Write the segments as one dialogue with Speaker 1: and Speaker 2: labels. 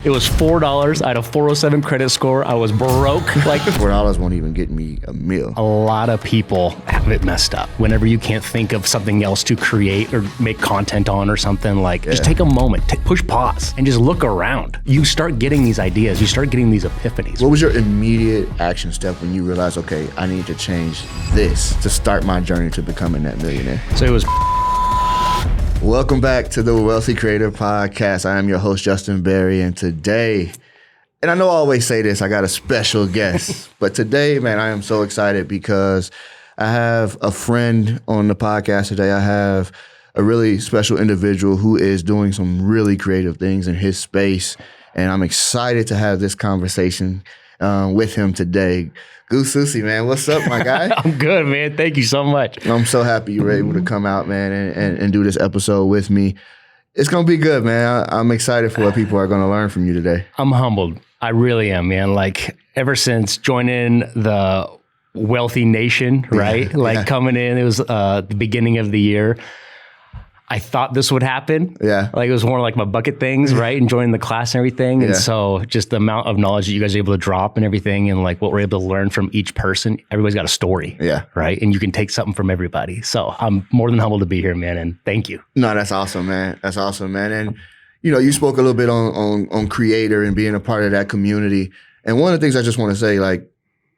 Speaker 1: It was $4. I had a 407 credit score. I was broke. Like
Speaker 2: $4 won't even get me a meal.
Speaker 1: A lot of people have it messed up. Whenever you can't think of something else to create or make content on or something, just take a moment, push pause and just look around. You start getting these ideas. You start getting these epiphanies.
Speaker 2: What was your immediate action step when you realized, okay, I need to change this to start my journey to becoming that millionaire?
Speaker 1: So it was...
Speaker 2: Welcome back to the Wealthy Creator Podcast. I am your host, Justin Berry, and today, and I know I always say this, I got a special guest, but today, man, I am so excited because I have a friend on the podcast today. I have a really special individual who is doing some really creative things in his space, and I'm excited to have this conversation with him today. Goose Sussi, man, what's up, my guy?
Speaker 1: I'm good, man. Thank you so much.
Speaker 2: I'm so happy you were able to come out, man, and do this episode with me. It's going to be good, man. I'm excited for what people are going to learn from you today.
Speaker 1: I'm humbled. I really am, man. Ever since joining the Wealthy Nation, right? Coming in, it was the beginning of the year. I thought this would happen.
Speaker 2: Yeah.
Speaker 1: It was more like my bucket things, right? And joining the class and everything. And so just the amount of knowledge that you guys are able to drop and everything and what we're able to learn from each person, everybody's got a story.
Speaker 2: Yeah.
Speaker 1: Right. And you can take something from everybody. So I'm more than humbled to be here, man. And thank you.
Speaker 2: No, that's awesome, man. That's awesome, man. And, you spoke a little bit on creator and being a part of that community. And one of the things I just want to say,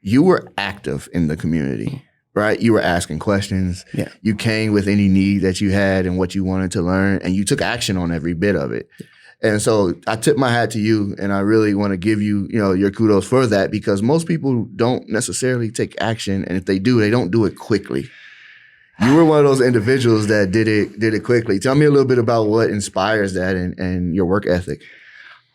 Speaker 2: you were active in the community. Right? You were asking questions.
Speaker 1: Yeah.
Speaker 2: You came with any need that you had and what you wanted to learn, and you took action on every bit of it. And so I tip my hat to you, and I really want to give you, your kudos for that, because most people don't necessarily take action, and if they do, they don't do it quickly. You were one of those individuals that did it quickly. Tell me a little bit about what inspires that and your work ethic.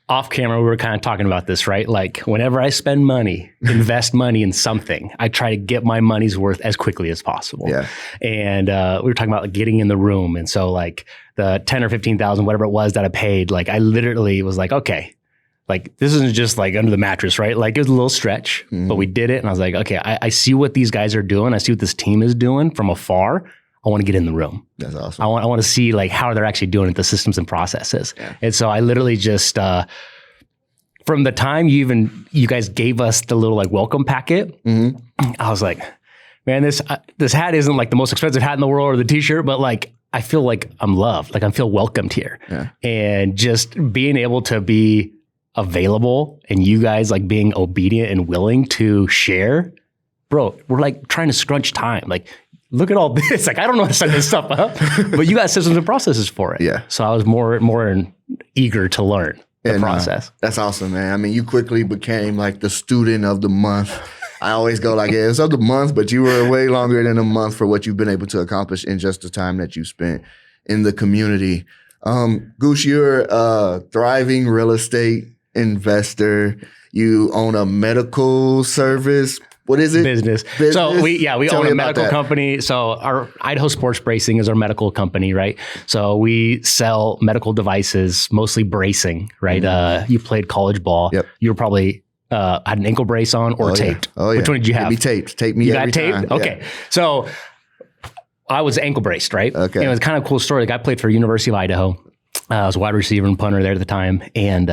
Speaker 1: Off camera, we were kind of talking about this, right? Whenever I spend money, invest money in something, I try to get my money's worth as quickly as possible.
Speaker 2: Yeah.
Speaker 1: And we were talking about getting in the room. And so the 10 or 15,000, whatever it was that I paid, I literally was okay, this isn't just under the mattress, right? It was a little stretch, but we did it. And I was okay, I see what these guys are doing. I see what this team is doing from afar. I want to get in the room.
Speaker 2: That's awesome.
Speaker 1: I want to see how they're actually doing it, the systems and processes. Yeah. And so I literally just, from the time you guys gave us the little welcome packet, I was man, this hat isn't the most expensive hat in the world or the t-shirt, but I feel like I'm loved. I feel welcomed here.
Speaker 2: Yeah.
Speaker 1: And just being able to be available and you guys being obedient and willing to share, bro, we're trying to scrunch time. Look at all this. I don't know how to set this stuff up, but you got systems and processes for it.
Speaker 2: Yeah.
Speaker 1: So I was more eager to learn the process.
Speaker 2: That's awesome, man. I mean, you quickly became the student of the month. I always go it's of the month, but you were way longer than a month for what you've been able to accomplish in just the time that you spent in the community. Goose, you're a thriving real estate investor. You own a medical service. What is it?
Speaker 1: Business. So we own a medical company. So our Idaho Sports Bracing is our medical company, right? So we sell medical devices, mostly bracing, right? You played college ball.
Speaker 2: Yep.
Speaker 1: You were probably had an ankle brace on or taped.
Speaker 2: Yeah. Oh yeah.
Speaker 1: Which one did you have?
Speaker 2: It'd be taped. Tape me
Speaker 1: you
Speaker 2: every
Speaker 1: got taped?
Speaker 2: time.
Speaker 1: Okay.
Speaker 2: Yeah.
Speaker 1: So I was ankle braced, right?
Speaker 2: Okay.
Speaker 1: And it was kind of a cool story. I played for University of Idaho. I was a wide receiver and punter there at the time. And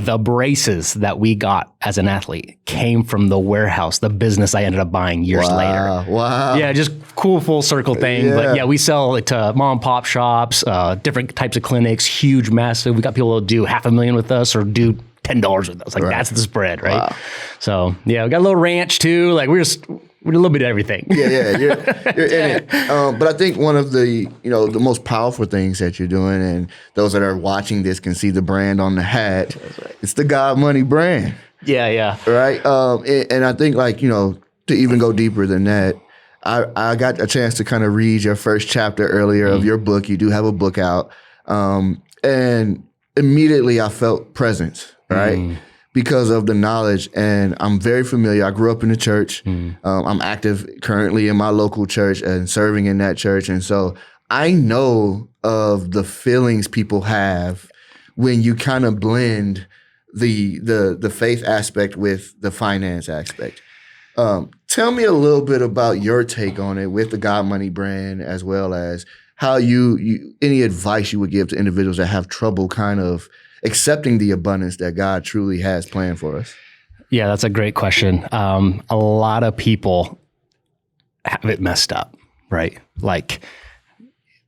Speaker 1: the braces that we got as an athlete came from the warehouse, the business I ended up buying years later.
Speaker 2: Wow.
Speaker 1: Yeah, just cool full circle thing.
Speaker 2: Yeah.
Speaker 1: But yeah, we sell it to mom and pop shops, different types of clinics, huge, massive. We got people that do $500,000 with us or do $10 with us. That's the spread, right? Wow. So yeah, we got a little ranch too. We do a little bit of everything.
Speaker 2: Yeah, you're in it. But I think one of the the most powerful things that you're doing, and those that are watching this can see the brand on the hat.
Speaker 1: Right.
Speaker 2: It's the God Money brand.
Speaker 1: Yeah.
Speaker 2: Right. And I think to even go deeper than that, I got a chance to kind of read your first chapter earlier of your book. You do have a book out, and immediately I felt presence. Right. Because of the knowledge, and I'm very familiar. I grew up in the church. I'm active currently in my local church and serving in that church. And so I know of the feelings people have when you kind of blend the faith aspect with the finance aspect. Tell me a little bit about your take on it with the God Money brand, as well as how you any advice you would give to individuals that have trouble kind of accepting the abundance that God truly has planned for us?
Speaker 1: Yeah, that's a great question. A lot of people have it messed up, right? Like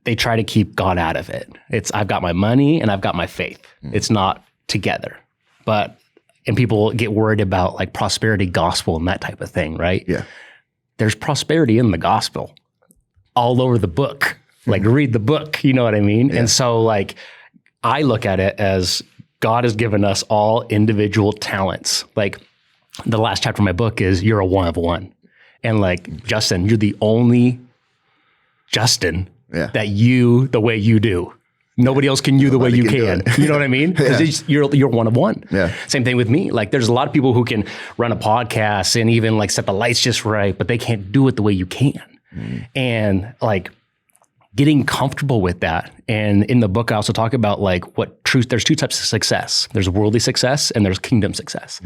Speaker 1: they try to keep God out of it. It's I've got my money and I've got my faith. It's not together. And people get worried about like prosperity gospel and that type of thing, right?
Speaker 2: Yeah.
Speaker 1: There's prosperity in the gospel all over the book. Like read the book, you know what I mean? Yeah. And so like I look at it as God has given us all individual talents. Like the last chapter of my book is you're a one of one. And like Justin, you're the only Justin that the way you do. Nobody else can you the way you can. You know what I mean? Because you're one of one. Yeah. Same thing with me. Like there's a lot of people who can run a podcast and even like set the lights just right, but they can't do it the way you can. And like getting comfortable with that. And in the book, I also talk about like there's two types of success. There's worldly success and there's kingdom success.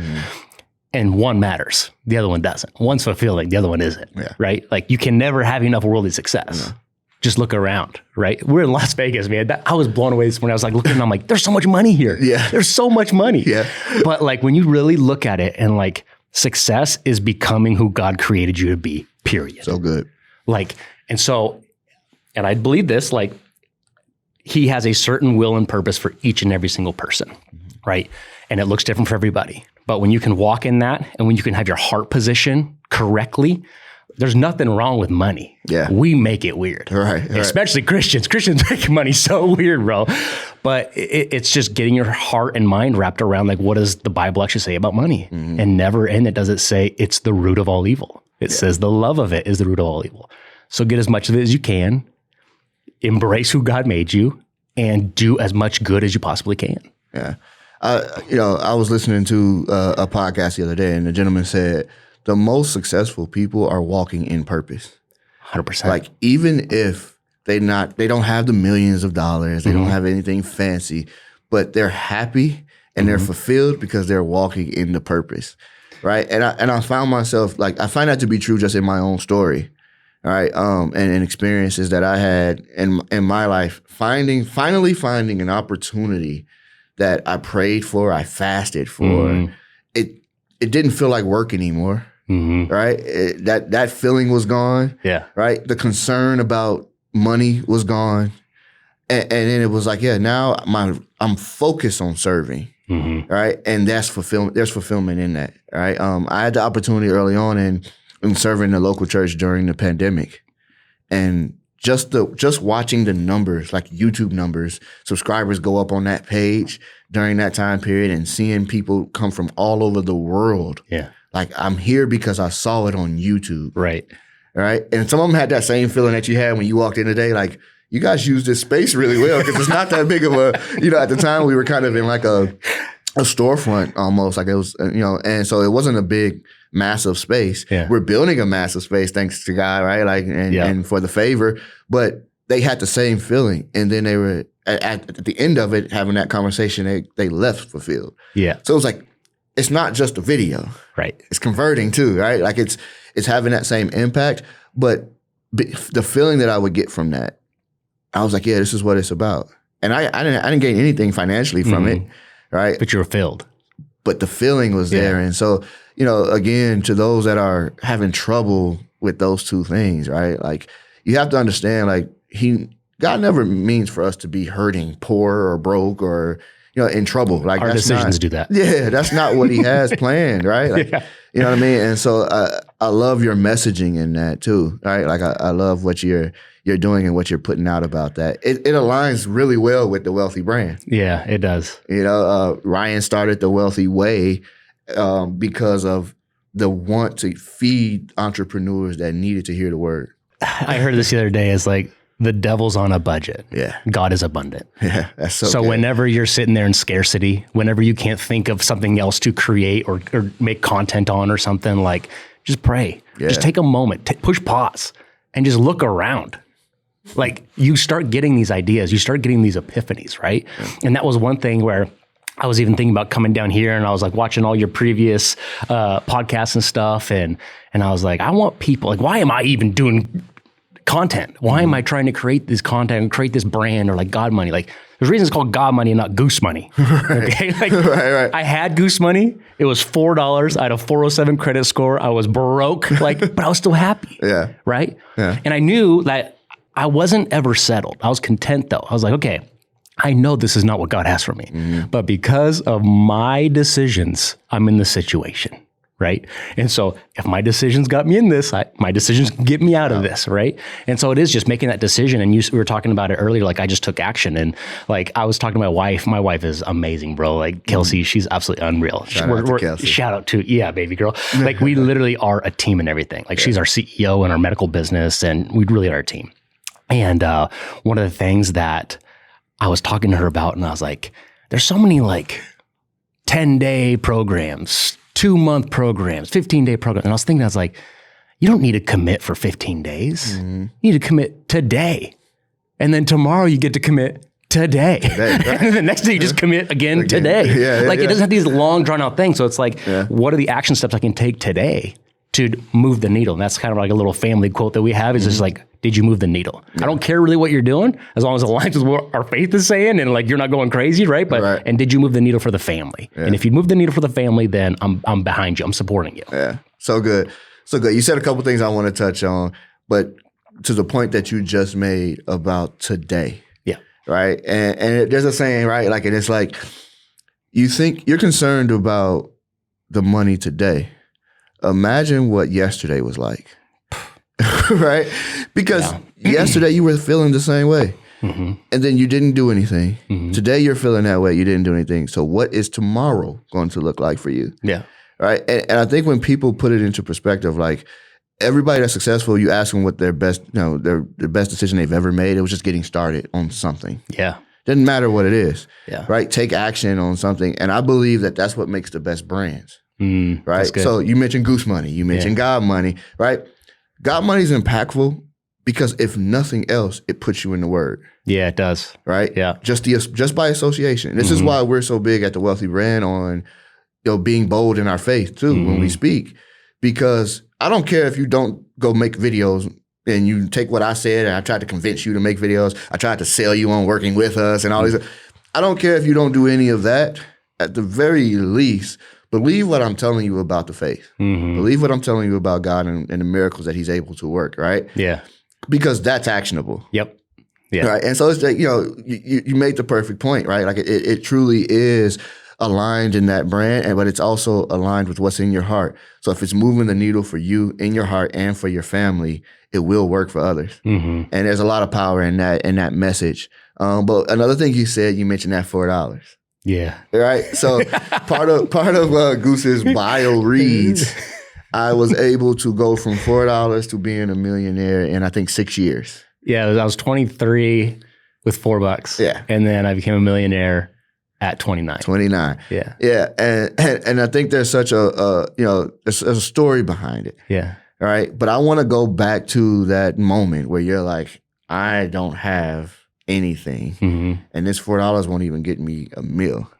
Speaker 1: And one matters. The other one doesn't. One's fulfilling. The other one isn't. Right? Like you can never have enough worldly success. Just look around, right? We're in Las Vegas, man. I was blown away this morning. I was like looking and I'm like, there's so much money here. Yeah. There's so much money. Yeah. But like when you really look at it and like success is becoming who God created you to be, period.
Speaker 2: So good.
Speaker 1: Like, and I believe this, like he has a certain will and purpose for each and every single person, right? And it looks different for everybody. But when you can walk in that and when you can have your heart position correctly, there's nothing wrong with money. Yeah. We make it weird. Right. Especially Christians. Christians make money so weird, bro. But it's just getting your heart and mind wrapped around like, what does the Bible actually say about money? And never in it does it say it's the root of all evil. It says the love of it is the root of all evil. So get as much of it as you can, embrace who God made you, and do as much good as you possibly can.
Speaker 2: Yeah. I was listening to a podcast the other day and the gentleman said, the most successful people are walking in purpose.
Speaker 1: 100%.
Speaker 2: Like even if they don't have the millions of dollars, they don't have anything fancy, but they're happy and they're fulfilled because they're walking in the purpose, right? And I found myself like I find that to be true just in my own story, right? And experiences that I had in my life, finally finding an opportunity that I prayed for, I fasted for. It didn't feel like work anymore. Right? That feeling was gone. Yeah. Right? The concern about money was gone. And then it was like, now I'm focused on serving. Right? And that's fulfillment. There's fulfillment in that. Right? I had the opportunity early on in serving the local church during the pandemic. And just watching the numbers, like YouTube numbers, subscribers go up on that page during that time period and seeing people come from all over the world. Yeah. Like, I'm here because I saw it on YouTube. Right. Right. And some of them had that same feeling that you had when you walked in today. Like, you guys use this space really well because it's not that big of a, at the time we were kind of in like a storefront almost. Like it was, and so it wasn't a big, massive space. Yeah. We're building a massive space thanks to God, right? Like, and for the favor. But they had the same feeling. And then they were, at the end of it, having that conversation, they left fulfilled. Yeah. So it was like, it's not just a video. Right. It's converting too, right? Like it's having that same impact. But the feeling that I would get from that, I was like, yeah, this is what it's about. And I didn't gain anything financially from it, right?
Speaker 1: But you were filled.
Speaker 2: But the feeling was there. And so, again, to those that are having trouble with those two things, right? Like you have to understand, like God never means for us to be hurting, poor or broke or in trouble. Like
Speaker 1: our decisions do that.
Speaker 2: Yeah, that's not what he has planned, right? Like, you know what I mean? And so I love your messaging in that too, right? Like I love what you're doing and what you're putting out about that. It aligns really well with the Wealthy brand.
Speaker 1: Yeah, it does.
Speaker 2: Ryan started the Wealthy Way because of the want to feed entrepreneurs that needed to hear the word.
Speaker 1: I heard this the other day as like, the devil's on a budget.
Speaker 2: Yeah.
Speaker 1: God is abundant.
Speaker 2: Yeah. That's
Speaker 1: so good. Whenever you're sitting there in scarcity, whenever you can't think of something else to create or make content on or something, like just pray. Yeah. Just take a moment, push pause and just look around. Like you start getting these ideas, you start getting these epiphanies, right? Yeah. And that was one thing where I was even thinking about coming down here and I was like watching all your previous podcasts and stuff. And I was like, I want people, like, why am I even doing content? Why am I trying to create this content and create this brand or like God money? Like There's a reason it's called God money and not goose money. Okay, like I had goose money. It was $4. I had a 407 credit score. I was broke, but I was still happy.
Speaker 2: Yeah.
Speaker 1: Right.
Speaker 2: Yeah.
Speaker 1: And I knew that I wasn't ever settled. I was content though. I was like, okay, I know this is not what God has for me, but because of my decisions, I'm in this situation. Right. And so if my decisions got me in this, my decisions get me out of this. Right. And so it is just making that decision. And we were talking about it earlier. Like I just took action, and like I was talking to my wife. My wife is amazing, bro. Like Kelsey, she's absolutely unreal.
Speaker 2: Shout out to Kelsey.
Speaker 1: Shout out to, baby girl. Like we literally are a team and everything. Like she's our CEO in our medical business, and we really are a team. And one of the things that I was talking to her about, and I was like, there's so many like 10-day programs, 2-month programs, 15-day programs. And I was thinking, I was like, you don't need to commit for 15 days. You need to commit today. And then tomorrow you get to commit today. Right. And then the next day you just commit again today. It doesn't have these long drawn out things. So it's like, what are the action steps I can take today to move the needle? And that's kind of like a little family quote that we have, is just like, did you move the needle? I don't care really what you're doing, as long as it aligns with what our faith is saying and like you're not going crazy, right? But and did you move the needle for the family? And if you move the needle for the family, then I'm behind you. I'm supporting you. Yeah.
Speaker 2: So good. So good. You said a couple things I want to touch on, but to the point that you just made about today. Yeah. Right. And there's a saying, right? Like, and it's like, you think you're concerned about the money today. Imagine what yesterday was like. Right? Because yesterday you were feeling the same way. And then you didn't do anything. Today you're feeling that way. You didn't do anything. So what is tomorrow going to look like for you? Yeah. Right? And I think when people put it into perspective, like everybody that's successful, you ask them what their best, their best decision they've ever made. It was just getting started on something. Yeah. Doesn't matter what it is. Yeah. Right? Take action on something. And I believe that that's what makes the best brands. Right? So you mentioned Goose money. You mentioned God money. Right? God money is impactful because if nothing else, it puts you in the word. Yeah, it does. Right? Yeah. Just by association. This is why we're so big at the Wealthy Brand on being bold in our faith too when we speak. Because I don't care if you don't go make videos and you take what I said and I tried to convince you to make videos. I tried to sell you on working with us and all these. I don't care if you don't do any of that. At the very least, believe what I'm telling you about the faith. Believe what I'm telling you about God and the miracles that he's able to work, right? Yeah. Because that's actionable. Yep. Yeah. Right. And so it's like, you made the perfect point, right? Like it truly is aligned in that brand, but it's also aligned with what's in your heart. So if it's moving the needle for you in your heart and for your family, it will work for others. And there's a lot of power in that message. But another thing you said, you mentioned that $4. Yeah. Right. So part of Goose's bio reads, I was able to go from $4 to being a millionaire in I think 6 years. Yeah, I was 23 with $4. Yeah. And then I became a millionaire at 29. 29. Yeah. Yeah. And I think there's such there's a story behind it. Yeah. Right. But I want to go back to that moment where you're like, I don't have anything, and this $4 won't even get me a meal.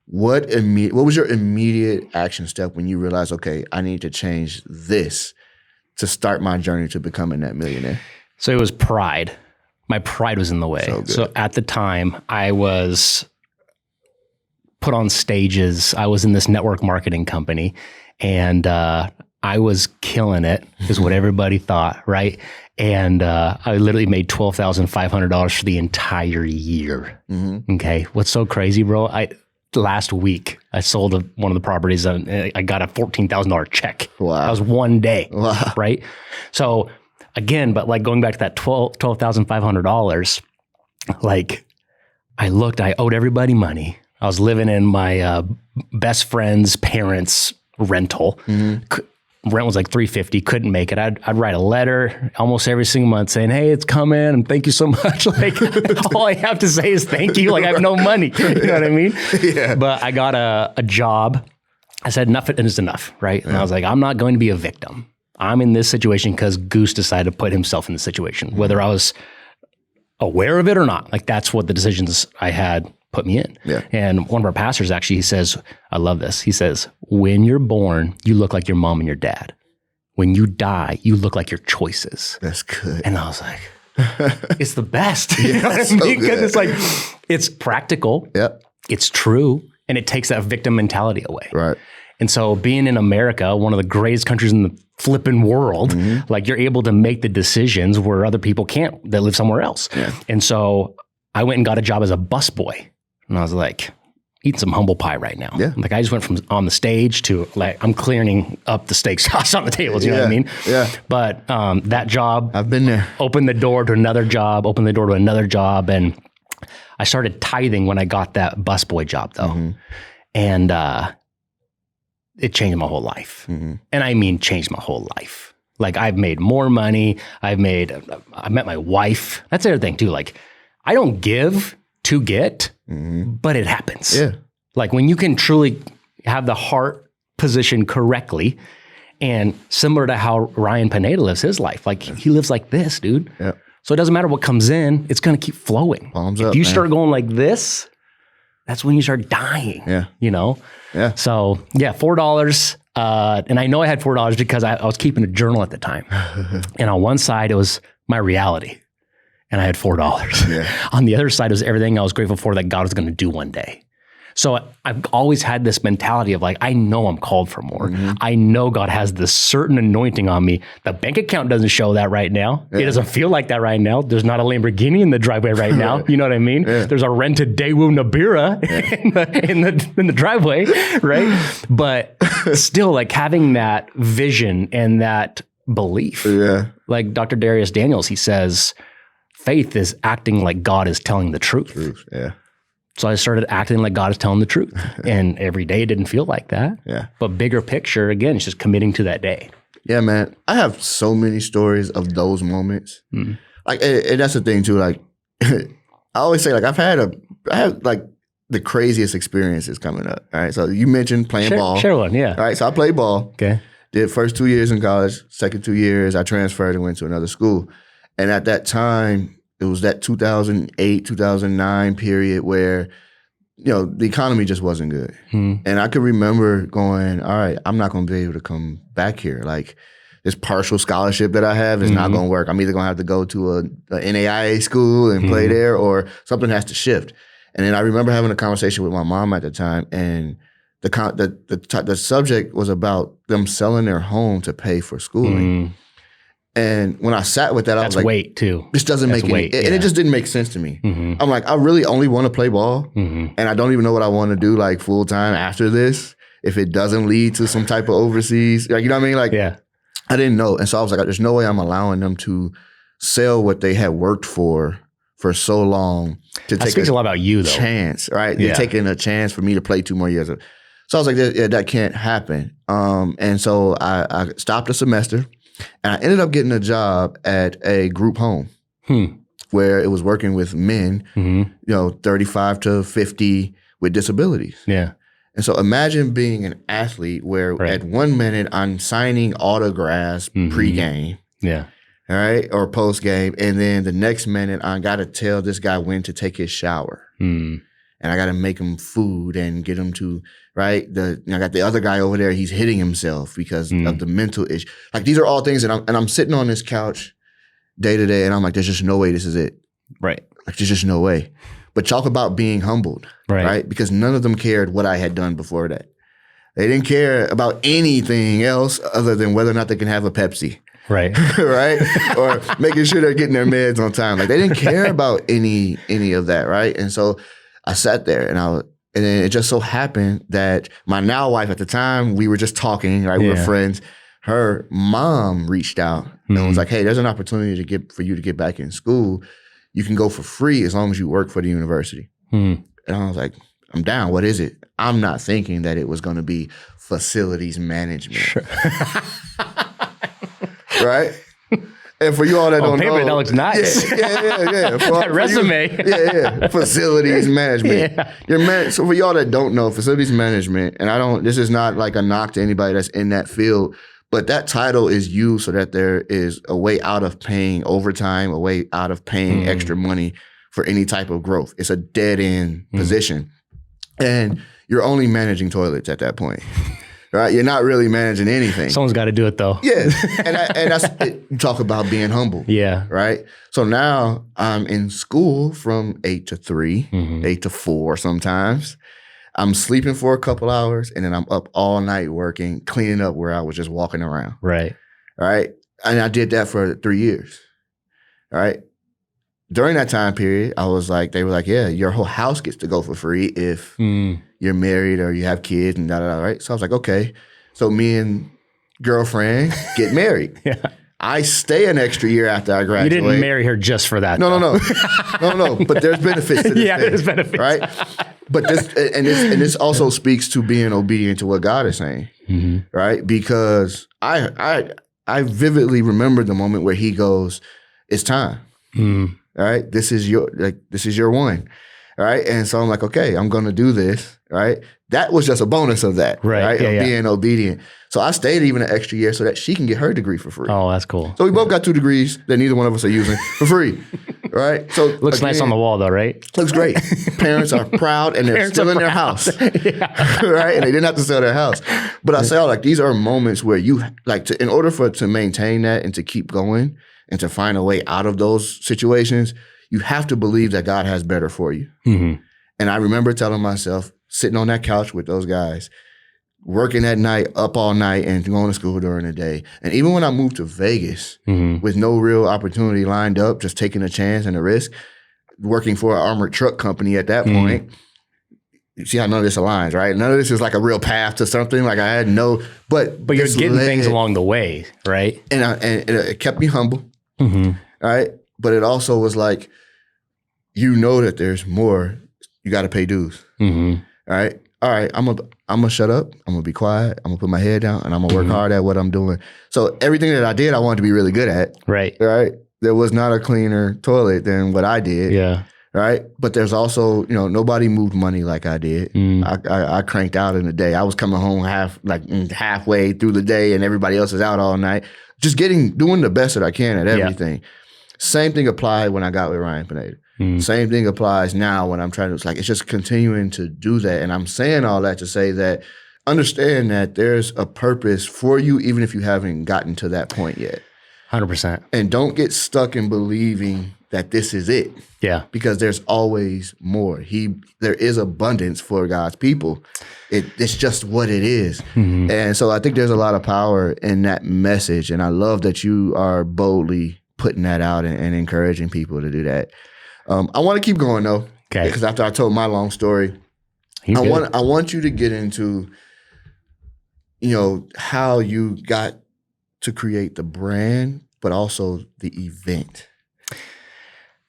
Speaker 2: What was your immediate action step when you realized, okay, I need to change this to start my journey to becoming that millionaire? So it was pride. My pride was in the way. So at the time, I was put on stages. I was in this network marketing company, and I was killing it, is what everybody thought, right? And I literally made $12,500 for the entire year. Okay. What's so crazy, bro? Last week, I sold one of the properties and I got a $14,000 check. Wow. That was one day. Wow. Right? So again, but like going back to that $12,500, like I owed everybody money. I was living in my best friend's parents' rental. Rent was like $350, couldn't make it. I'd write a letter almost every single month saying, hey, it's coming and thank you so much. Like all I have to say is thank you. Like I have no money. You know what I mean? Yeah. But I got a job. I said enough is enough, right? And I was like, I'm not going to be a victim. I'm in this situation because Goose decided to put himself in the situation, whether I was aware of it or not. Like that's what the decisions I had put me in. Yeah. And one of our pastors actually, he says, I love this. He says, when you're born, you look like your mom and your dad. When you die, you look like your choices. That's good. And I was like,
Speaker 1: it's the best. You know what I mean? Because it's like, it's practical.
Speaker 2: Yep.
Speaker 1: It's true. And it takes that victim mentality away.
Speaker 2: Right.
Speaker 1: And so being in America, one of the greatest countries in the flipping world, like you're able to make the decisions where other people can't that live somewhere else. Yeah. And so I went and got a job as a busboy. And I was like, eating some humble pie right now. Yeah. Like I just went from on the stage to like, I'm clearing up the steak sauce on the tables. You know what I mean?
Speaker 2: Yeah.
Speaker 1: But that job,
Speaker 2: I've been there.
Speaker 1: Opened the door to another job, opened the door to another job. And I started tithing when I got that busboy job though. And it changed my whole life. And I mean, changed my whole life. Like I've made more money. I met my wife. That's the other thing too. Like I don't give to get, but it happens. Yeah. Like when you can truly have the heart positioned correctly and similar to how Ryan Pineda lives his life. Like he lives like this, dude. Yeah. So it doesn't matter what comes in. It's going to keep flowing.
Speaker 2: Palms
Speaker 1: if
Speaker 2: up,
Speaker 1: you
Speaker 2: man.
Speaker 1: start going like this, that's when you start dying. Yeah. You know? Yeah. So yeah, $4. And I know I had $4 because I was keeping a journal at the time. And on one side, it was my reality. And I had $4. Yeah. On the other side was everything I was grateful for that God was going to do one day. So I've always had this mentality of like, I know I'm called for more. I know God has this certain anointing on me. The bank account doesn't show that right now. Yeah. It doesn't feel like that right now. There's not a Lamborghini in the driveway right now. You know what I mean? Yeah. There's a rented Daewoo Nabira in the driveway, right? But still like having that vision and that belief. Yeah. Like Dr. Darius Daniels, he says, faith is acting like God is telling the truth. Yeah. So I started acting like God is telling the truth. And every day it didn't feel like that. Yeah. But bigger picture, again, it's just committing to that day.
Speaker 2: Yeah, man. I have so many stories of those moments. Like, and that's the thing too. Like, I always say, like, I had like the craziest experiences coming up. All right. So you mentioned playing ball.
Speaker 1: Share one, yeah.
Speaker 2: All right. So I played ball.
Speaker 1: Okay.
Speaker 2: Did first 2 years in college, second 2 years, I transferred and went to another school. And at that time, it was that 2008, 2009 period where, you know, the economy just wasn't good. And I could remember going, all right, I'm not going to be able to come back here. Like this partial scholarship that I have is not going to work. I'm either going to have to go to a NAIA school and play there, or something has to shift. And then I remember having a conversation with my mom at the time, and the subject was about them selling their home to pay for schooling. And when I sat with that, I was like,
Speaker 1: weight too.
Speaker 2: This doesn't make any, and it just didn't make sense to me. I'm like, I really only want to play ball, and I don't even know what I want to do like full time after this. If it doesn't lead to some type of overseas, like, you know what I mean? Like, I didn't know. And so I was like, there's no way I'm allowing them to sell what they had worked for so long to
Speaker 1: that
Speaker 2: take
Speaker 1: speaks a lot about you though.
Speaker 2: Chance, right? They're taking a chance for me to play 2 more years. So I was like, that can't happen. And so I stopped a semester. And I ended up getting a job at a group home where it was working with men, you know, 35 to 50 with disabilities. Yeah. And so imagine being an athlete where at 1 minute I'm signing autographs pregame. Yeah. All right. Or postgame. And then the next minute I got to tell this guy when to take his shower. And I got to make him food and get him to, right? I got the other guy over there, he's hitting himself because of the mental issue. Like, these are all things that I'm sitting on this couch day to day, and I'm like, there's just no way this is it. Right. Like, there's just no way. But talk about being humbled, right? Because none of them cared what I had done before that. They didn't care about anything else other than whether or not they can have a Pepsi. Right. Right? Or making sure they're getting their meds on time. Like, they didn't care about any of that, right? And so I sat there and then it just so happened that my now wife at the time, we were just talking, right? We were friends. Her mom reached out and was like, hey, there's an opportunity for you to get back in school. You can go for free as long as you work for the university. And I was like, I'm down. What is it? I'm not thinking that it was going to be facilities management. Sure. Right? And for you all that don't know,
Speaker 1: that looks nice.
Speaker 2: Yeah.
Speaker 1: That resume.
Speaker 2: Facilities management. So for y'all that don't know, facilities management, and this is not like a knock to anybody that's in that field, but that title is used so that there is a way out of paying overtime, a way out of paying extra money for any type of growth. It's a dead end position. And you're only managing toilets at that point. right? You're not really managing anything.
Speaker 1: Someone's got to do it though.
Speaker 2: Yeah. And that's, you talk about being humble.
Speaker 1: Yeah.
Speaker 2: Right. So now I'm in school from 8 to 3, 8 to 4 sometimes. I'm sleeping for a couple hours and then I'm up all night working, cleaning up where I was just walking around.
Speaker 1: Right.
Speaker 2: Right. And I did that for 3 years. All right. During that time period, I was like, they were like, yeah, your whole house gets to go for free if you're married or you have kids and da-da-da, right? So I was like, okay. So me and girlfriend get married.
Speaker 1: Yeah.
Speaker 2: I stay an extra year after I graduate.
Speaker 1: You didn't marry her just for that.
Speaker 2: No. But there's benefits to this
Speaker 1: Yeah,
Speaker 2: thing,
Speaker 1: there's benefits.
Speaker 2: right? But this also speaks to being obedient to what God is saying, right? Because I vividly remember the moment where He goes, "It's time." All right, this is your one. All right, and so I'm like, okay, I'm gonna do this. Right, that was just a bonus of that. Right,
Speaker 1: Yeah,
Speaker 2: of being obedient. So I stayed even an extra year so that she can get her degree for free.
Speaker 1: Oh, that's cool.
Speaker 2: So we both got 2 degrees that neither one of us are using for free. Right? So
Speaker 1: Looks nice on the wall though, right?
Speaker 2: Looks great. Parents are proud and they're still in their house. Right? And they didn't have to sell their house. But I say, like, these are moments where you like in order to maintain that and to keep going and to find a way out of those situations, you have to believe that God has better for you. And I remember telling myself, sitting on that couch with those guys, working at night, up all night, and going to school during the day. And even when I moved to Vegas with no real opportunity lined up, just taking a chance and a risk, working for an armored truck company at that point, you see how none of this aligns, right? None of this is like a real path to something. Like I had no, but
Speaker 1: you're getting things along the way, right?
Speaker 2: And it kept me humble, right? But it also was like, you know that there's more. You got to pay dues, right? All right, I'm gonna shut up. I'm gonna be quiet. I'm gonna put my head down, and I'm gonna work hard at what I'm doing. So everything that I did, I wanted to be really good at.
Speaker 1: Right.
Speaker 2: Right. There was not a cleaner toilet than what I did.
Speaker 1: Yeah.
Speaker 2: Right. But there's also, nobody moved money like I did. I cranked out in the day. I was coming home halfway through the day, and everybody else is out all night. Just doing the best that I can at everything. Yeah. Same thing applied when I got with Ryan Pineda. Same thing applies now when I'm trying to, it's just continuing to do that. And I'm saying all that to say that understand that there's a purpose for you, even if you haven't gotten to that point yet.
Speaker 1: 100%.
Speaker 2: And don't get stuck in believing that this is it.
Speaker 1: Yeah.
Speaker 2: Because there's always more. There is abundance for God's people. It's just what it is. And so I think there's a lot of power in that message. And I love that you are boldly putting that out and encouraging people to do that. I want to keep going though, because after I told my long story, I want you to get into, how you got to create the brand, but also the event.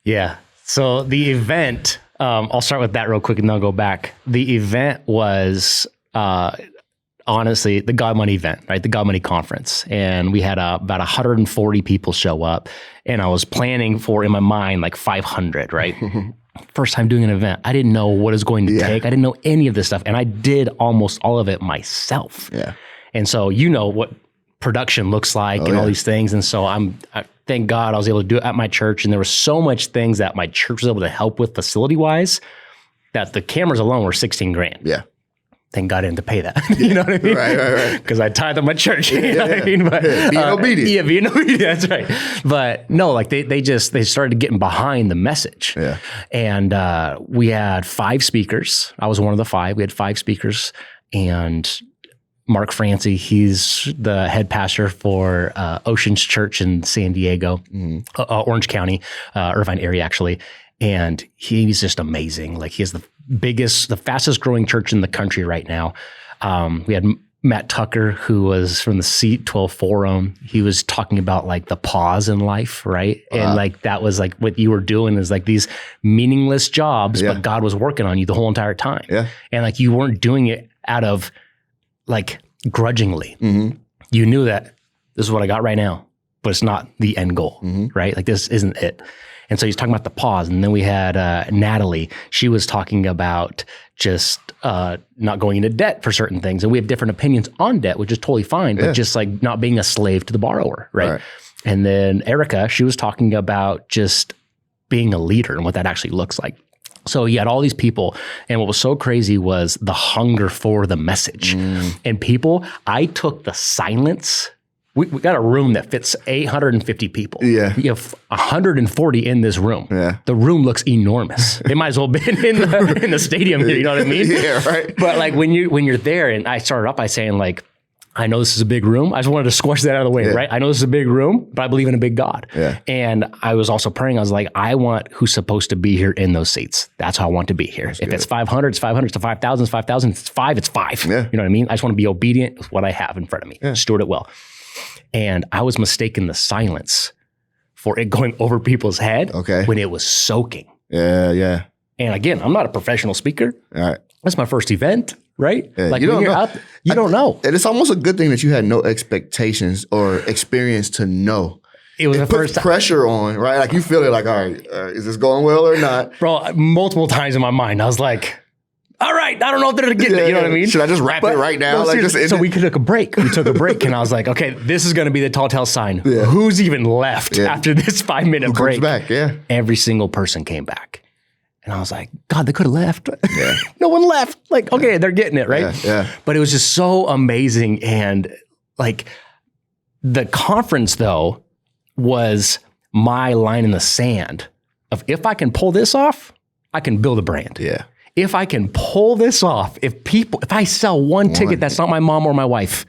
Speaker 1: Yeah. So the event, I'll start with that real quick and then I'll go back. The event was honestly the God Money event, right? The God Money conference. And we had about 140 people show up. And I was planning for, in my mind, like 500, right? First time doing an event. I didn't know what it was going to take. I didn't know any of this stuff. And I did almost all of it myself. Yeah. And so what production looks like all these things. And so I thank God I was able to do it at my church. And there were so much things that my church was able to help with facility-wise that the cameras alone were $16,000. Yeah. Thank God I didn't pay that. You know what I mean? Right. Because I tithe at my church. You know what I mean? But,
Speaker 2: being obedient.
Speaker 1: Yeah, being obedient. That's right. But no, they started getting behind the message. Yeah. And we had 5 speakers. I was one of the 5. We had 5 speakers. And Mark Francie, he's the head pastor for Oceans Church in San Diego, Orange County, Irvine area, actually. And he's just amazing. Like he has the fastest growing church in the country right now. We had Matt Tucker, who was from the Seat 12 Forum. He was talking about like the pause in life, right? And like that was like what you were doing is like these meaningless jobs, but God was working on you the whole entire time. Yeah. And like you weren't doing it out of like grudgingly. You knew that this is what I got right now, but it's not the end goal, right? Like this isn't it. And so he's talking about the pause. And then we had Natalie. She was talking about just not going into debt for certain things. And we have different opinions on debt, which is totally fine, but just like not being a slave to the borrower, right? And then Erica, she was talking about just being a leader and what that actually looks like. So you had all these people, and what was so crazy was the hunger for the message. And people, I took the silence. We got a room that fits 850 people.
Speaker 2: Yeah.
Speaker 1: You have 140 in this room.
Speaker 2: Yeah.
Speaker 1: The room looks enormous. It might as well have been in the stadium here, you know what I mean?
Speaker 2: Yeah, right.
Speaker 1: But like when you're there, and I started off by saying like, I know this is a big room. I just wanted to squash that out of the way, right? I know this is a big room, but I believe in a big God.
Speaker 2: Yeah.
Speaker 1: And I was also praying. I was like, I want who's supposed to be here in those seats. That's how I want to be here. If it's 500, it's 500. It's 5,000, it's 5,000. It's 5, it's 5.
Speaker 2: Yeah.
Speaker 1: You know what I mean? I just want to be obedient with what I have in front of me. Steward it well. And I was mistaken the silence for it going over people's head when it was soaking.
Speaker 2: Yeah, yeah.
Speaker 1: And again, I'm not a professional speaker.
Speaker 2: All right.
Speaker 1: That's my first event, right?
Speaker 2: Yeah,
Speaker 1: like
Speaker 2: you
Speaker 1: when
Speaker 2: don't
Speaker 1: you're
Speaker 2: know.
Speaker 1: out, you don't know.
Speaker 2: And it's almost a good thing that you had no expectations or experience to know.
Speaker 1: It was the first time.
Speaker 2: Pressure on, right? Like you feel it like, all right, is this going well or not?
Speaker 1: Bro, multiple times in my mind, I was like, all right, I don't know if they're getting it. You know what I mean?
Speaker 2: Should I just wrap it right now?
Speaker 1: No,
Speaker 2: Like
Speaker 1: so we took a break. We took a break, and I was like, okay, this is going to be the tall tale sign.
Speaker 2: Yeah.
Speaker 1: Who's even left after this 5-minute break?
Speaker 2: Who comes back? Yeah.
Speaker 1: Every single person came back. And I was like, God, they could have left.
Speaker 2: Yeah.
Speaker 1: No one left. Like, okay, they're getting it, right?
Speaker 2: Yeah.
Speaker 1: But it was just so amazing. And like the conference, though, was my line in the sand of if I can pull this off, I can build a brand.
Speaker 2: Yeah.
Speaker 1: If I can pull this off, if I sell one ticket that's not my mom or my wife,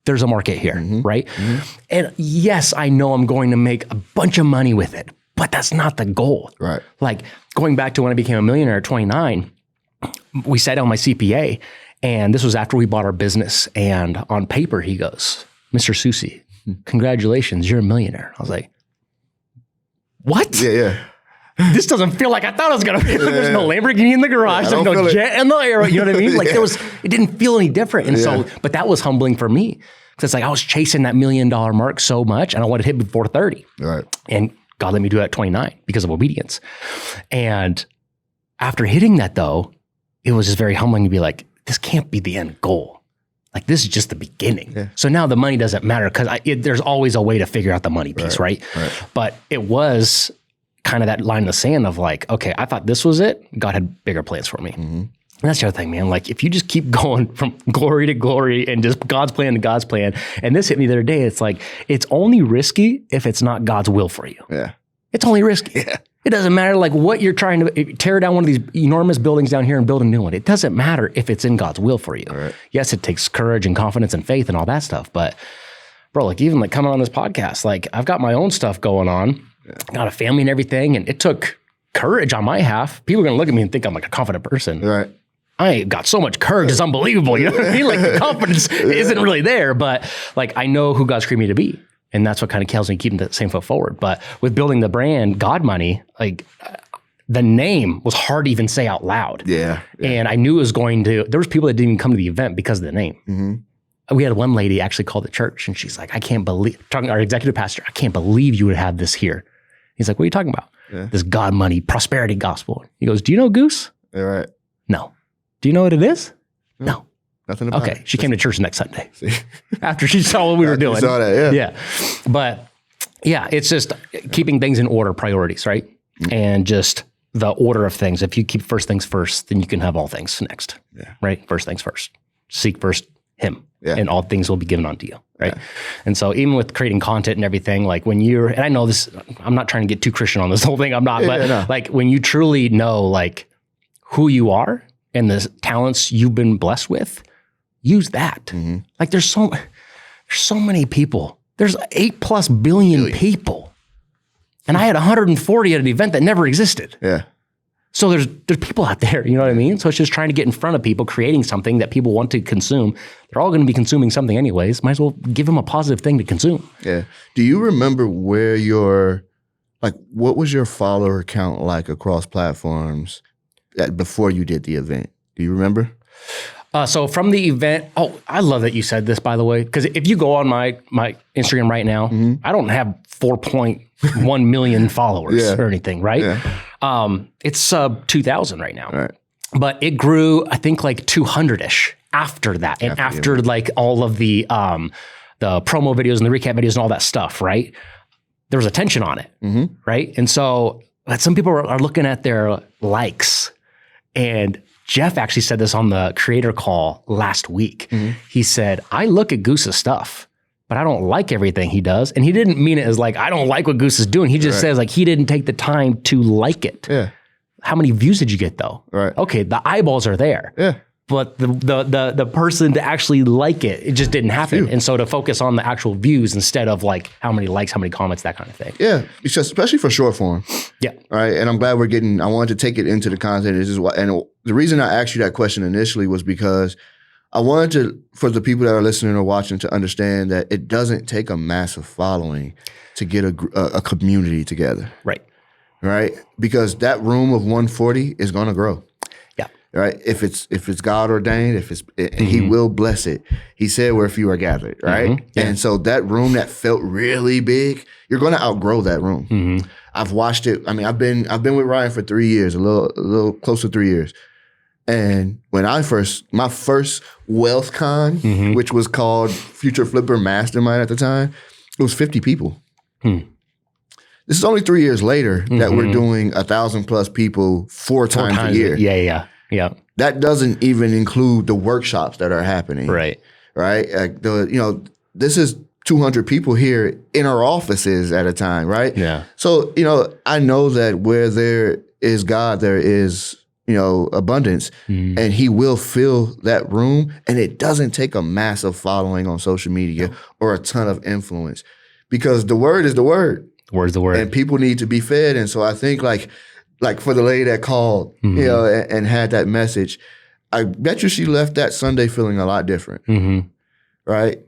Speaker 1: there's a market here, right? And yes, I know I'm going to make a bunch of money with it, but that's not the goal.
Speaker 2: Right.
Speaker 1: Like going back to when I became a millionaire at 29, we sat down my CPA, and this was after we bought our business. And on paper, he goes, Mr. Sussi, congratulations, you're a millionaire. I was like, what?
Speaker 2: Yeah.
Speaker 1: This doesn't feel like I thought it was going to be. There's no Lamborghini in the garage. There's no jet in the air. You know what I mean? Like it didn't feel any different. And so, but that was humbling for me. Because it's like I was chasing that $1 million mark so much, and I wanted to hit before 30.
Speaker 2: Right.
Speaker 1: And God let me do it at 29 because of obedience. And after hitting that, though, it was just very humbling to be like, this can't be the end goal. Like, this is just the beginning. Yeah. So now the money doesn't matter because there's always a way to figure out the money piece, right? But it was kind of that line in the sand of like, okay, I thought this was it. God had bigger plans for me. And that's the other thing, man. Like, if you just keep going from glory to glory and just God's plan to God's plan, and this hit me the other day, it's like, it's only risky if it's not God's will for you.
Speaker 2: Yeah.
Speaker 1: It's only risky.
Speaker 2: Yeah.
Speaker 1: It doesn't matter like what you're trying to tear down one of these enormous buildings down here and build a new one. It doesn't matter if it's in God's will for you. Right. Yes, it takes courage and confidence and faith and all that stuff. But bro, like even like coming on this podcast, like I've got my own stuff going on, got a family and everything. And it took courage on my half. People are going to look at me and think I'm like a confident person.
Speaker 2: Right.
Speaker 1: I got so much courage. It's unbelievable. You know what I mean? Like the confidence isn't really there, but like I know who God's created me to be. And that's what kind of kills me keeping the same foot forward. But with building the brand, God Money, like the name was hard to even say out loud.
Speaker 2: Yeah.
Speaker 1: And I knew it was going to, there was people that didn't even come to the event because of the name. We had one lady actually call the church and she's like, I can't believe, talking to our executive pastor, I can't believe you would have this here. He's like, what are you talking about? This God Money prosperity gospel. He goes, do you know Goose?
Speaker 2: Yeah, right.
Speaker 1: No. Do you know what it is? No.
Speaker 2: Nothing about it.
Speaker 1: She came to church next Sunday after she saw what we were doing.
Speaker 2: Saw that,
Speaker 1: yeah. But yeah, it's just keeping things in order, priorities, right? And just the order of things. If you keep first things first, then you can have all things next, right? First things first. Seek first Him, and all things will be given unto you, right? And so even with creating content and everything, like when you're, and I know this, I'm not trying to get too Christian on this whole thing, I'm not, but like when you truly know like who you are and the talents you've been blessed with, use that. Like there's so many people. There's 8+ billion people. And I had 140 at an event that never existed.
Speaker 2: Yeah.
Speaker 1: So there's people out there, you know what I mean? So it's just trying to get in front of people, creating something that people want to consume. They're all going to be consuming something anyways. Might as well give them a positive thing to consume.
Speaker 2: Yeah. Do you remember where what was your follower count like across platforms before you did the event? Do you remember?
Speaker 1: So from the event, I love that you said this, by the way, because if you go on my Instagram right now, I don't have 4.1 million followers or anything, right? Yeah. It's sub 2,000 right now. Right. But it grew, I think, like 200-ish after that. And after like all of the promo videos and the recap videos and all that stuff, right? There was attention on it, right? And so But some people are looking at their likes. And Jeff actually said this on the creator call last week. He said, I look at Goose's stuff, but I don't like everything he does. And he didn't mean it as like, I don't like what Goose is doing. He just says like, he didn't take the time to like it.
Speaker 2: Yeah.
Speaker 1: How many views did you get though?
Speaker 2: Right.
Speaker 1: Okay, the eyeballs are there.
Speaker 2: Yeah.
Speaker 1: But the person to actually like it just didn't happen. And so to focus on the actual views instead of like how many likes, how many comments, that kind of thing.
Speaker 2: Yeah, it's just, especially for short form.
Speaker 1: Yeah.
Speaker 2: Right. And I'm glad I wanted to take it into the content. And the reason I asked you that question initially was because I wanted for the people that are listening or watching to understand that it doesn't take a massive following to get a community together.
Speaker 1: Right.
Speaker 2: Right. Because that room of 140 is going to grow. Right, if it's God ordained, He will bless it. He said, "Where few are gathered." Right, and so that room that felt really big, you're going to outgrow that room. I've watched it. I mean, I've been with Ryan for 3 years, a little close to 3 years. And when my first wealth con, which was called Future Flipper Mastermind at the time, it was 50 people. This is only 3 years later that we're doing 1,000+ people four times a year.
Speaker 1: Yeah.
Speaker 2: That doesn't even include the workshops that are happening.
Speaker 1: Right.
Speaker 2: This is 200 people here in our offices at a time, right?
Speaker 1: Yeah.
Speaker 2: So, I know that where there is God, there is, abundance, and He will fill that room. And it doesn't take a massive following on social media or a ton of influence, because the word is the word.
Speaker 1: The word is the word.
Speaker 2: And people need to be fed. And so I think like for the lady that called, and had that message, I bet you she left that Sunday feeling a lot different, right?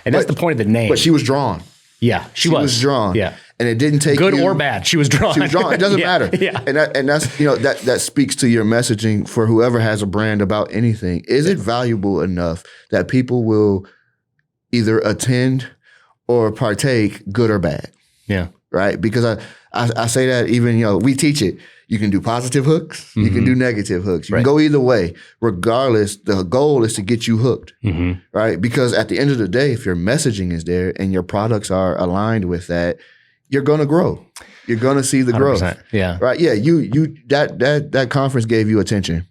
Speaker 1: And that's the point of the name.
Speaker 2: But she was drawn.
Speaker 1: Yeah, she was
Speaker 2: drawn.
Speaker 1: Yeah,
Speaker 2: and it didn't take
Speaker 1: good or bad. She was drawn.
Speaker 2: She was drawn. It doesn't matter.
Speaker 1: Yeah,
Speaker 2: and that's that speaks to your messaging for whoever has a brand about anything. Is it valuable enough that people will either attend or partake, good or bad?
Speaker 1: Yeah,
Speaker 2: right. Because I say that even, we teach it. You can do positive hooks. You can do negative hooks. You can go either way. Regardless, the goal is to get you hooked, right? Because at the end of the day, if your messaging is there and your products are aligned with that, you're going to grow. You're going to see the growth.
Speaker 1: Yeah.
Speaker 2: Right. Yeah. That conference gave you attention.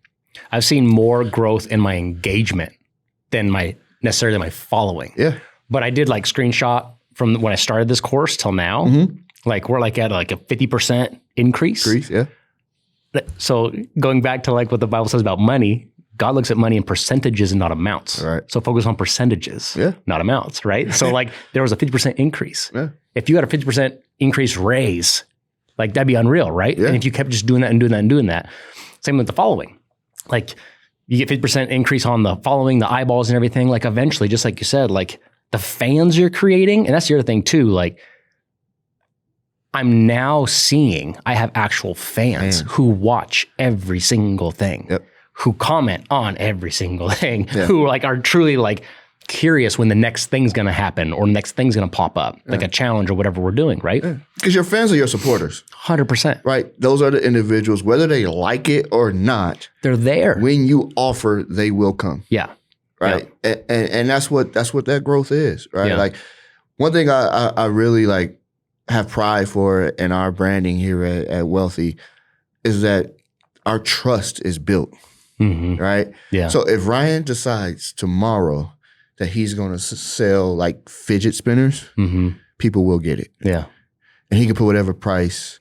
Speaker 1: I've seen more growth in my engagement than necessarily my following.
Speaker 2: Yeah.
Speaker 1: But I did like screenshot from when I started this course till now. Like we're like at like a 50% increase.
Speaker 2: Yeah.
Speaker 1: So going back to like what the Bible says about money, God looks at money in percentages and not amounts.
Speaker 2: Right.
Speaker 1: So focus on percentages, not amounts, right? So like there was a 50% increase.
Speaker 2: Yeah.
Speaker 1: If you had a 50% increase raise, like that'd be unreal, right?
Speaker 2: Yeah.
Speaker 1: And if you kept just doing that and doing that and doing that, same with the following. Like you get 50% increase on the following, the eyeballs and everything, like eventually, just like you said, like the fans you're creating, and that's the other thing too, like I'm now seeing I have actual fans who watch every single thing, who comment on every single thing, who like are truly like curious when the next thing's going to happen or next thing's going to pop up, like a challenge or whatever we're doing, right?
Speaker 2: Because your fans are your supporters.
Speaker 1: 100%.
Speaker 2: Right. Those are the individuals, whether they like it or not.
Speaker 1: They're there.
Speaker 2: When you offer, they will come.
Speaker 1: Yeah.
Speaker 2: Right. Yeah. And that's what that growth is, right?
Speaker 1: Yeah.
Speaker 2: Like one thing I really like have pride for in our branding here at Wealthy is that our trust is built, right?
Speaker 1: Yeah.
Speaker 2: So if Ryan decides tomorrow that he's going to sell like fidget spinners, people will get it.
Speaker 1: Yeah.
Speaker 2: And he can put whatever price,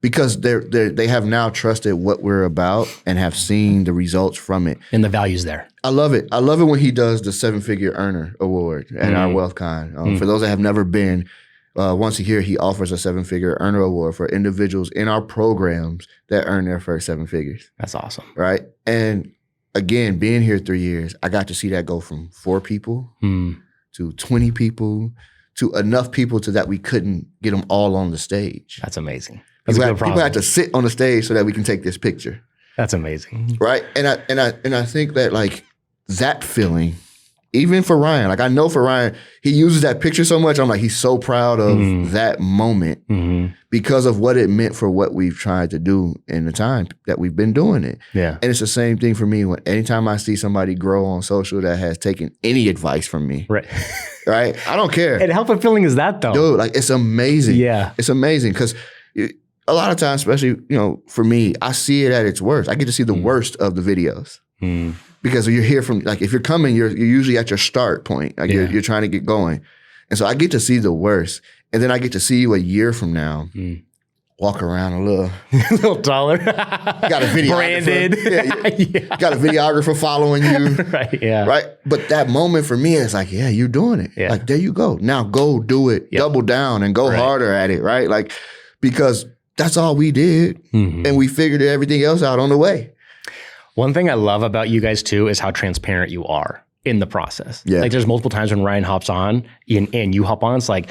Speaker 2: because they have now trusted what we're about and have seen the results from it.
Speaker 1: And the value's there.
Speaker 2: I love it. I love it when he does the 7-figure earner award at our WealthCon. For those that have never been, once a year, he offers a 7-figure earner award for individuals in our programs that earn their first 7 figures.
Speaker 1: That's awesome.
Speaker 2: Right. And again, being here 3 years, I got to see that go from 4 people to 20 people to enough people to that we couldn't get them all on the stage.
Speaker 1: That's amazing. That's a good problem.
Speaker 2: People had to sit on the stage so that we can take this picture.
Speaker 1: That's amazing.
Speaker 2: Right. And I think that like that feeling, even for Ryan, like I know for Ryan, he uses that picture so much. I'm like, he's so proud of that moment because of what it meant for what we've tried to do in the time that we've been doing it.
Speaker 1: Yeah.
Speaker 2: And it's the same thing for me when anytime I see somebody grow on social that has taken any advice from me.
Speaker 1: Right.
Speaker 2: Right. I don't care.
Speaker 1: And how fulfilling is that though?
Speaker 2: Dude, like it's amazing.
Speaker 1: Yeah.
Speaker 2: It's amazing because a lot of times, especially, for me, I see it at its worst. I get to see the worst of the videos. Because you're here from, like, if you're coming, you're usually at your start point. Like you're trying to get going. And so I get to see the worst. And then I get to see you a year from now, walk around a little.
Speaker 1: A little taller.
Speaker 2: Got a videographer.
Speaker 1: Branded.
Speaker 2: Got a videographer following you.
Speaker 1: Right, yeah.
Speaker 2: Right? But that moment for me is like, yeah, you're doing it.
Speaker 1: Yeah.
Speaker 2: Like, there you go. Now go do it. Yep. Double down and go harder at it, right? Like, because that's all we did. And we figured everything else out on the way.
Speaker 1: One thing I love about you guys too is how transparent you are in the process.
Speaker 2: Yeah.
Speaker 1: Like there's multiple times when Ryan hops on and you hop on, it's like,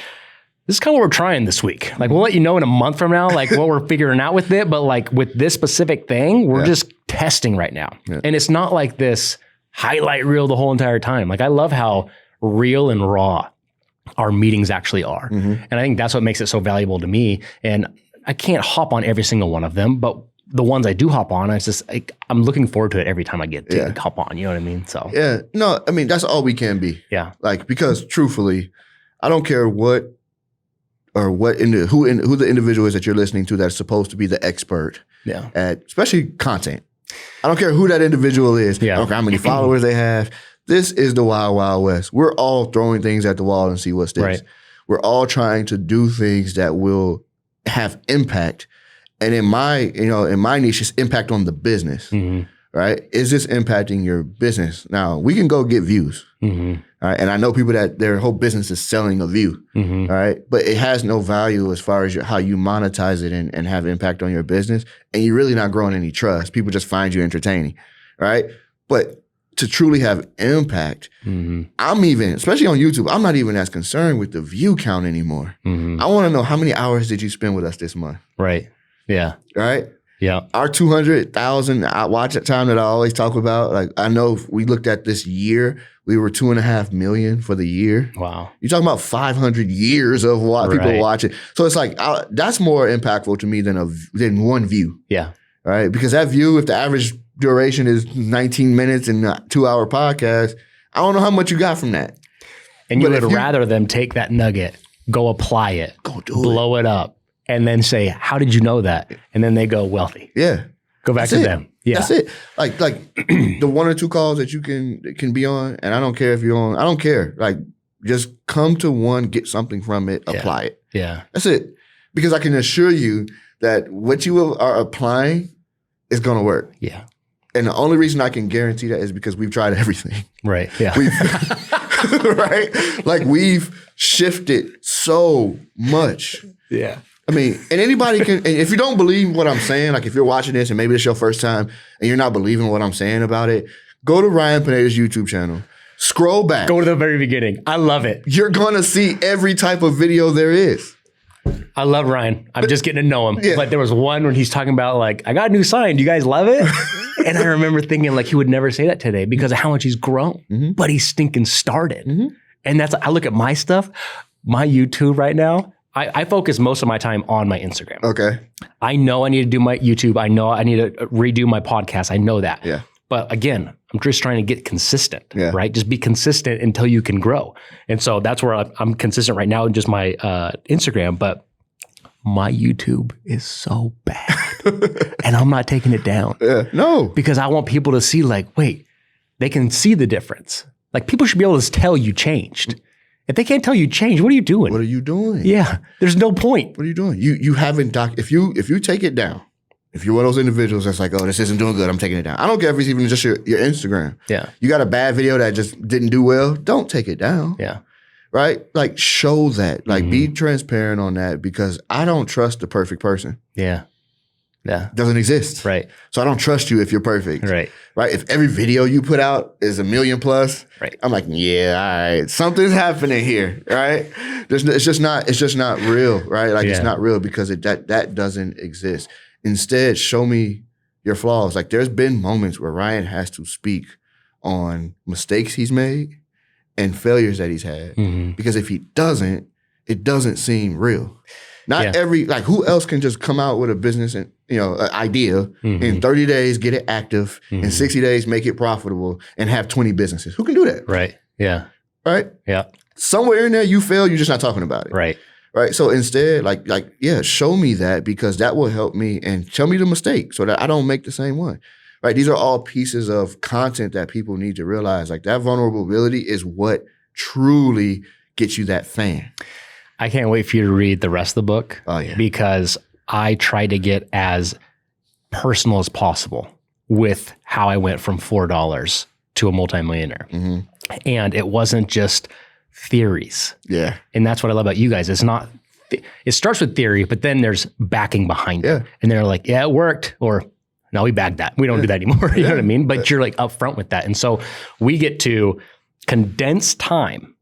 Speaker 1: this is kind of what we're trying this week. Like we'll let you know in a month from now, like what we're figuring out with it. But like with this specific thing, we're just testing right now. Yeah. And it's not like this highlight reel the whole entire time. Like I love how real and raw our meetings actually are. And I think that's what makes it so valuable to me. And I can't hop on every single one of them, but the ones I do hop on, it's just like, I'm looking forward to it every time I get to hop on. You know what I mean? So
Speaker 2: yeah, no, I mean, that's all we can be.
Speaker 1: Yeah.
Speaker 2: Like, because truthfully, I don't care who the individual is that you're listening to that's supposed to be the expert at especially content. I don't care who that individual is. I don't care how many followers they have. This is the Wild Wild West. We're all throwing things at the wall and see what sticks.
Speaker 1: Right.
Speaker 2: We're all trying to do things that will have impact. And in my niche, it's impact on the business, right? Is this impacting your business? Now, we can go get views, all right? And I know people that their whole business is selling a view, all right? But it has no value as far as how you monetize it and have impact on your business. And you're really not growing any trust. People just find you entertaining, right? But to truly have impact, I'm even, especially on YouTube, I'm not even as concerned with the view count anymore. I want to know, how many hours did you spend with us this month?
Speaker 1: Right. Yeah.
Speaker 2: Right?
Speaker 1: Yeah.
Speaker 2: Our 200,000 watch time that I always talk about, like, I know if we looked at this year, we were 2.5 million for the year.
Speaker 1: Wow.
Speaker 2: You're talking about 500 years of people watching. So it's like, that's more impactful to me than one view.
Speaker 1: Yeah.
Speaker 2: Right? Because that view, if the average duration is 19 minutes and a 2-hour podcast, I don't know how much you got from that.
Speaker 1: And you would rather them take that nugget, go apply it,
Speaker 2: go do
Speaker 1: blow it up, and then say, how did you know that? And then they go wealthy.
Speaker 2: Yeah.
Speaker 1: Go back to them. Yeah.
Speaker 2: That's it. Like the 1 or 2 calls that you can be on, and I don't care if you're on, I don't care. Like, just come to one, get something from it, apply it.
Speaker 1: Yeah.
Speaker 2: That's it. Because I can assure you that what you are applying is going to work.
Speaker 1: Yeah.
Speaker 2: And the only reason I can guarantee that is because we've tried everything.
Speaker 1: Right. Yeah.
Speaker 2: Right? Like, we've shifted so much.
Speaker 1: Yeah.
Speaker 2: I mean, and anybody can, and if you don't believe what I'm saying, like if you're watching this and maybe it's your first time and you're not believing what I'm saying about it, go to Ryan Pineda's YouTube channel. Scroll back.
Speaker 1: Go to the very beginning. I love it.
Speaker 2: You're going to see every type of video there is.
Speaker 1: I love Ryan. I'm just getting to know him.
Speaker 2: Yeah.
Speaker 1: But there was one when he's talking about like, I got a new sign. Do you guys love it? And I remember thinking like he would never say that today because of how much he's grown. But he's stinking started. And I look at my stuff, my YouTube right now. I focus most of my time on my Instagram.
Speaker 2: Okay.
Speaker 1: I know I need to do my YouTube. I know I need to redo my podcast. I know that.
Speaker 2: Yeah.
Speaker 1: But again, I'm just trying to get consistent, right? Just be consistent until you can grow. And so that's where I'm consistent right now in just my Instagram. But my YouTube is so bad. And I'm not taking it down.
Speaker 2: No.
Speaker 1: Because I want people to see like, wait, they can see the difference. Like people should be able to tell you changed. If they can't tell you change, what are you doing?
Speaker 2: What are you doing?
Speaker 1: Yeah, there's no point.
Speaker 2: What are you doing? You haven't if you take it down, if you're one of those individuals that's like, oh, this isn't doing good, I'm taking it down. I don't care if it's even just your Instagram.
Speaker 1: Yeah.
Speaker 2: You got a bad video that just didn't do well, don't take it down.
Speaker 1: Yeah.
Speaker 2: Right? Like show that. Like be transparent on that because I don't trust the perfect person.
Speaker 1: Yeah. Yeah.
Speaker 2: Doesn't exist.
Speaker 1: Right.
Speaker 2: So I don't trust you if you're perfect.
Speaker 1: Right.
Speaker 2: Right. If every video you put out is 1 million plus,
Speaker 1: right.
Speaker 2: I'm like, yeah, all right, something's happening here. Right. It's just not real. Right. Like it's not real because that doesn't exist. Instead, show me your flaws. Like there's been moments where Ryan has to speak on mistakes he's made and failures that he's had. Because if he doesn't, it doesn't seem real. Not every, like who else can just come out with a business and, an idea in 30 days, get it active, in 60 days, make it profitable and have 20 businesses. Who can do that?
Speaker 1: Right. Yeah.
Speaker 2: Right?
Speaker 1: Yeah.
Speaker 2: Somewhere in there you fail, you're just not talking about it.
Speaker 1: Right.
Speaker 2: Right. So instead, show me that, because that will help me, and tell me the mistake so that I don't make the same one. Right. These are all pieces of content that people need to realize. Like, that vulnerability is what truly gets you that fan.
Speaker 1: I can't wait for you to read the rest of the book.
Speaker 2: Oh, yeah.
Speaker 1: Because I try to get as personal as possible with how I went from $4 to a multimillionaire.
Speaker 2: Mm-hmm.
Speaker 1: And it wasn't just theories.
Speaker 2: Yeah.
Speaker 1: And that's what I love about you guys. It's not, it starts with theory, but then there's backing behind it. And they're like, yeah, it worked. Or no, we bagged that. We don't do that anymore. You know what I mean? But you're like upfront with that. And so we get to condense time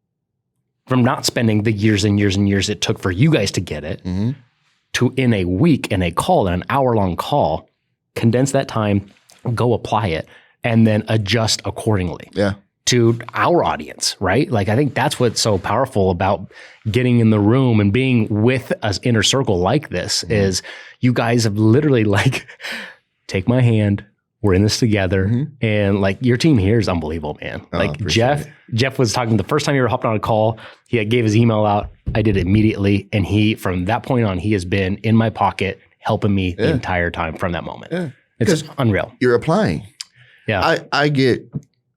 Speaker 1: from not spending the years and years and years it took for you guys to get it to, in a week, in a call, in an hour-long call, condense that time, go apply it, and then adjust accordingly to our audience, right? Like, I think that's what's so powerful about getting in the room and being with an inner circle like this is you guys have literally like, take my hand, we're in this together. And like, your team here is unbelievable, man. Like Jeff was talking the first time you were hopping on a call, he gave his email out. I did it immediately. And from that point on, he has been in my pocket, helping me the entire time from that moment. It's unreal.
Speaker 2: You're applying.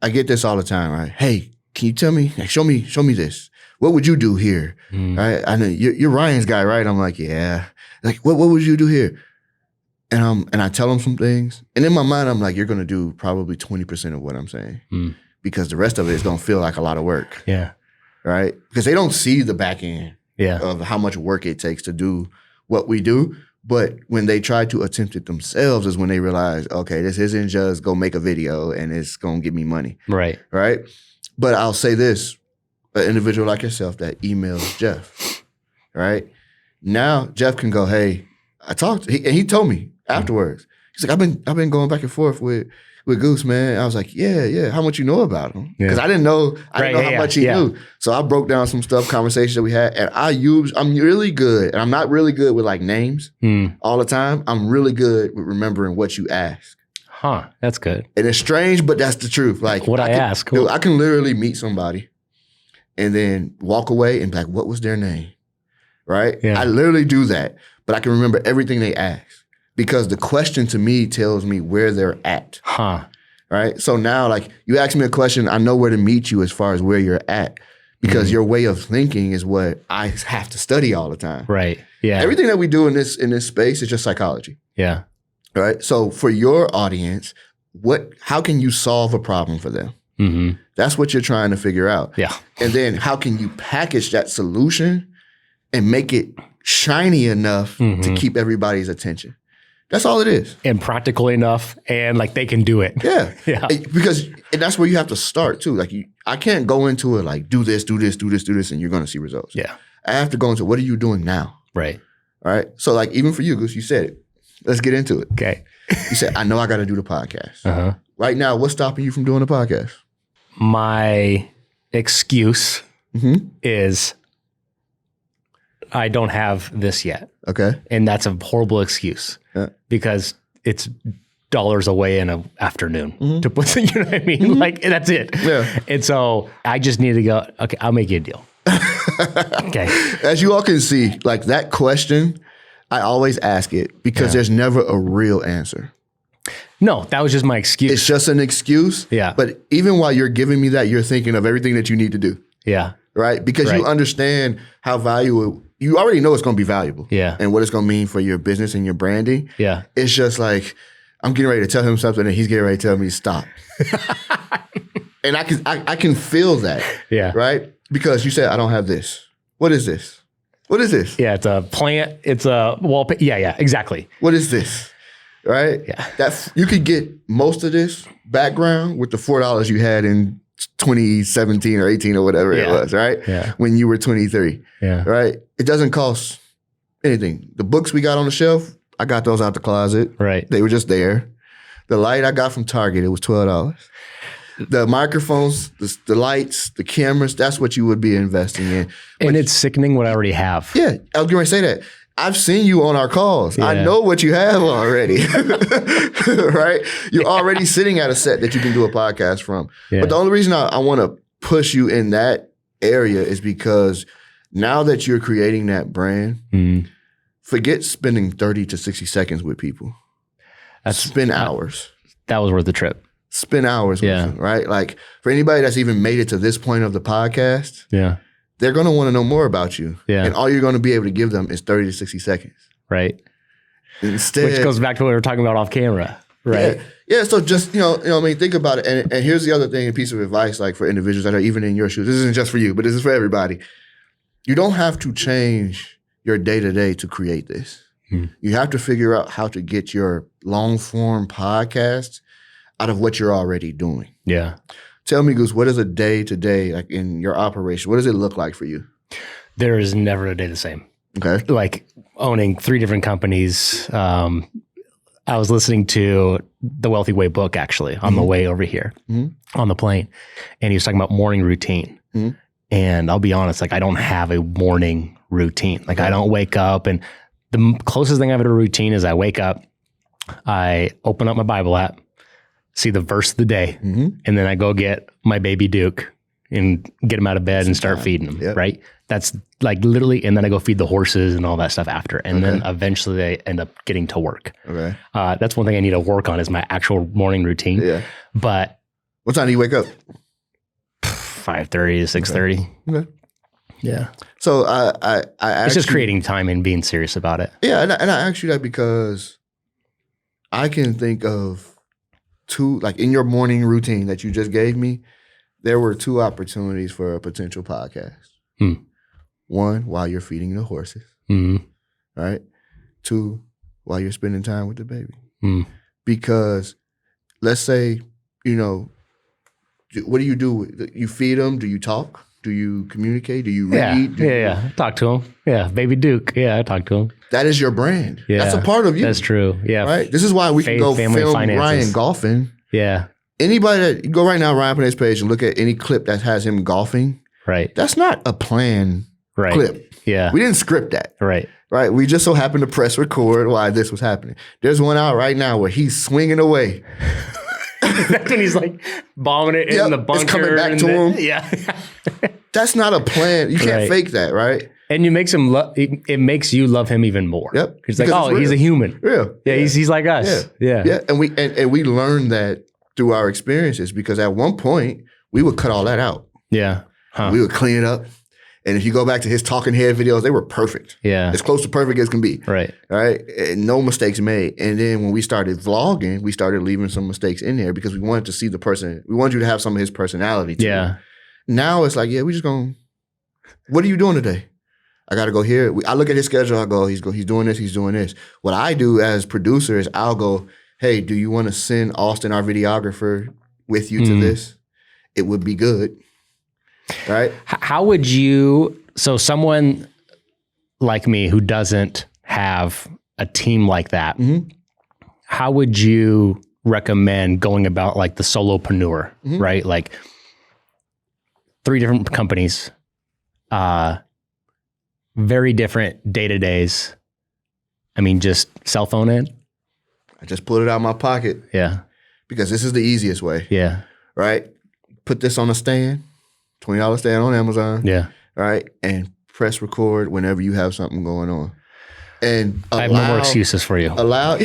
Speaker 2: I get this all the time, right? Hey, can you tell me, like, show me this. What would you do here? Right? I know you're Ryan's guy, right? I'm like, yeah. Like, what would you do here? And I tell them some things. And in my mind, I'm like, you're going to do probably 20% of what I'm saying. Because the rest of it is going to feel like a lot of work. Right? Because they don't see the back end of how much work it takes to do what we do. But when they try to attempt it themselves is when they realize, okay, this isn't just go make a video and it's going to give me money.
Speaker 1: Right.
Speaker 2: But I'll say this, an individual like yourself that emails Jeff, right? Now Jeff can go, hey, I talked, and he told me afterwards. He's like, I've been going back and forth with Goose, man. I was like, yeah. How much you know about him? Because I didn't know how much he knew. So I broke down some conversations that we had, and I'm really good, and I'm not really good with like names all the time. I'm really good with remembering what you ask.
Speaker 1: That's good.
Speaker 2: And it's strange, but that's the truth. Like,
Speaker 1: what I ask. Cool.
Speaker 2: Dude, I can literally meet somebody and then walk away and be like, what was their name? Right? I literally do that, but I can remember everything they asked. Because the question to me tells me where they're at. Right? So now, like, you ask me a question, I know where to meet you as far as where you're at. Because your way of thinking is what I have to study all the time.
Speaker 1: Right. Yeah.
Speaker 2: Everything that we do in this space is just psychology.
Speaker 1: Yeah.
Speaker 2: Right? So for your audience, how can you solve a problem for them? That's what you're trying to figure out.
Speaker 1: Yeah.
Speaker 2: And then how can you package that solution and make it shiny enough to keep everybody's attention? That's all it is.
Speaker 1: And practical enough, and like they can do it.
Speaker 2: Yeah. Because that's where you have to start too. Like, I can't go into it like, do this, and you're going to see results.
Speaker 1: Yeah.
Speaker 2: I have to go into, what are you doing now?
Speaker 1: Right.
Speaker 2: All right. So like, even for you, Goose, you said it. Let's get into it.
Speaker 1: Okay.
Speaker 2: You said, I know I got to do the podcast. Right now, what's stopping you from doing the podcast?
Speaker 1: My excuse is I don't have this yet.
Speaker 2: Okay.
Speaker 1: And that's a horrible excuse because it's dollars away in an afternoon to put, you know what I mean? Like, that's it.
Speaker 2: Yeah.
Speaker 1: And so I just need to go, okay, I'll make you a deal. Okay.
Speaker 2: As you all can see, like, that question, I always ask it because there's never a real answer.
Speaker 1: No, that was just my excuse.
Speaker 2: It's just an excuse.
Speaker 1: Yeah.
Speaker 2: But even while you're giving me that, you're thinking of everything that you need to do.
Speaker 1: Yeah.
Speaker 2: Right? Because you understand how valuable, you already know it's going to be valuable.
Speaker 1: Yeah.
Speaker 2: And what it's going to mean for your business and your branding.
Speaker 1: Yeah.
Speaker 2: It's just like, I'm getting ready to tell him something and he's getting ready to tell me to stop. And I can feel that. Yeah. Right? Because you said, I don't have this. What is this? What is this?
Speaker 1: Yeah, it's a plant. It's a wall. Yeah, exactly.
Speaker 2: What is this? Right?
Speaker 1: Yeah.
Speaker 2: You could get most of this background with the $4 you had in 2017 or 18 or whatever it was, right?
Speaker 1: Yeah.
Speaker 2: When you were 23.
Speaker 1: Yeah.
Speaker 2: Right? It doesn't cost anything. The books we got on the shelf, I got those out the closet.
Speaker 1: Right.
Speaker 2: They were just there. The light I got from Target, it was $12. The microphones, the lights, the cameras, that's what you would be investing in.
Speaker 1: And it's sickening what I already have.
Speaker 2: Yeah, I was going to say that. I've seen you on our calls. Yeah. I know what you have already, right? You're already sitting at a set that you can do a podcast from. Yeah. But the only reason I want to push you in that area is because Now that you're creating that brand, forget spending 30 to 60 seconds with people. Spend hours.
Speaker 1: That was worth the trip.
Speaker 2: Spend hours with them, right? Like for anybody that's even made it to this point of the podcast, they're going to want to know more about you. Yeah. And all you're going to be able to give them is 30 to 60 seconds.
Speaker 1: Right.
Speaker 2: Instead,
Speaker 1: which goes back to what we were talking about off camera. Right.
Speaker 2: Yeah. So just, think about it. And here's the other thing, a piece of advice, like for individuals that are even in your shoes. This isn't just for you, but this is for everybody. You don't have to change your day-to-day to create this. You have to figure out how to get your long-form podcast out of what you're already doing. Yeah. Tell me, Goose, what is a day-to-day, like in your operation? What does it look like for you?
Speaker 1: There is never a day the same.
Speaker 2: Okay.
Speaker 1: Like owning 3 different companies. I was listening to the Wealthy Way book, actually, on the way over here on the plane. And he was talking about morning routine. And I'll be honest, like I don't have a morning routine. Like I don't wake up, and the closest thing I have to a routine is I wake up, I open up my Bible app, see the verse of the day, and then I go get my baby Duke and get him out of bed and start feeding him, right? That's like literally, and then I go feed the horses and all that stuff after. And then eventually they end up getting to work. Okay. That's one thing I need to work on is my actual morning routine. Yeah. But
Speaker 2: what time do you wake up?
Speaker 1: 5:30 to 6:30. Okay. Yeah.
Speaker 2: So I
Speaker 1: it's just creating time and being serious about it.
Speaker 2: Yeah, and I asked you that because I can think of 2, like in your morning routine that you just gave me, there were 2 opportunities for a potential podcast. One, while you're feeding the horses, right? 2, while you're spending time with the baby. Because let's say, what do? You feed them? Do you talk? Do you communicate? Do you read?
Speaker 1: Yeah. Talk to him. Yeah. Baby Duke. Yeah. I talk to him.
Speaker 2: That is your brand. Yeah. That's a part of you.
Speaker 1: That's true. Yeah.
Speaker 2: Right? This is why we can go film finances. Ryan golfing.
Speaker 1: Yeah.
Speaker 2: Anybody that, go right now, Ryan Panay's page and look at any clip that has him golfing.
Speaker 1: Right.
Speaker 2: That's not a planned clip. Yeah. We didn't script that.
Speaker 1: Right.
Speaker 2: Right. We just so happened to press record while this was happening. There's one out right now where he's swinging away.
Speaker 1: That's when he's like bombing it in the bunker.
Speaker 2: It's coming back to him.
Speaker 1: Yeah.
Speaker 2: That's not a plan. You can't fake that, right?
Speaker 1: And it makes him it makes you love him even more.
Speaker 2: Yep.
Speaker 1: He's like, he's a human.
Speaker 2: Real.
Speaker 1: Yeah, he's like us.
Speaker 2: Yeah. And we learned that through our experiences, because at one point we would cut all that out.
Speaker 1: Yeah.
Speaker 2: We would clean it up. And if you go back to his talking head videos, they were perfect. Yeah. As close to perfect as can be.
Speaker 1: Right.
Speaker 2: Right. And no mistakes made. And then when we started vlogging, we started leaving some mistakes in there because we wanted to see the person. We wanted you to have some of his personality too. Yeah. Now it's like, we just going, what are you doing today? I got to go here. I look at his schedule. I go, he's doing this. He's doing this. What I do as producer is I'll go, hey, do you want to send Austin, our videographer, with you to this? It would be good. Right?
Speaker 1: How would you, so someone like me who doesn't have a team like that, how would you recommend going about like the solopreneur, right? Like 3 different companies, very different day-to-days. I mean, just cell phone in.
Speaker 2: I just pulled it out of my pocket.
Speaker 1: Yeah.
Speaker 2: Because this is the easiest way.
Speaker 1: Yeah.
Speaker 2: Right? Put this on a stand. $20 stand on Amazon.
Speaker 1: Yeah.
Speaker 2: Right. And press record whenever you have something going on. And
Speaker 1: I have no more excuses for you.
Speaker 2: But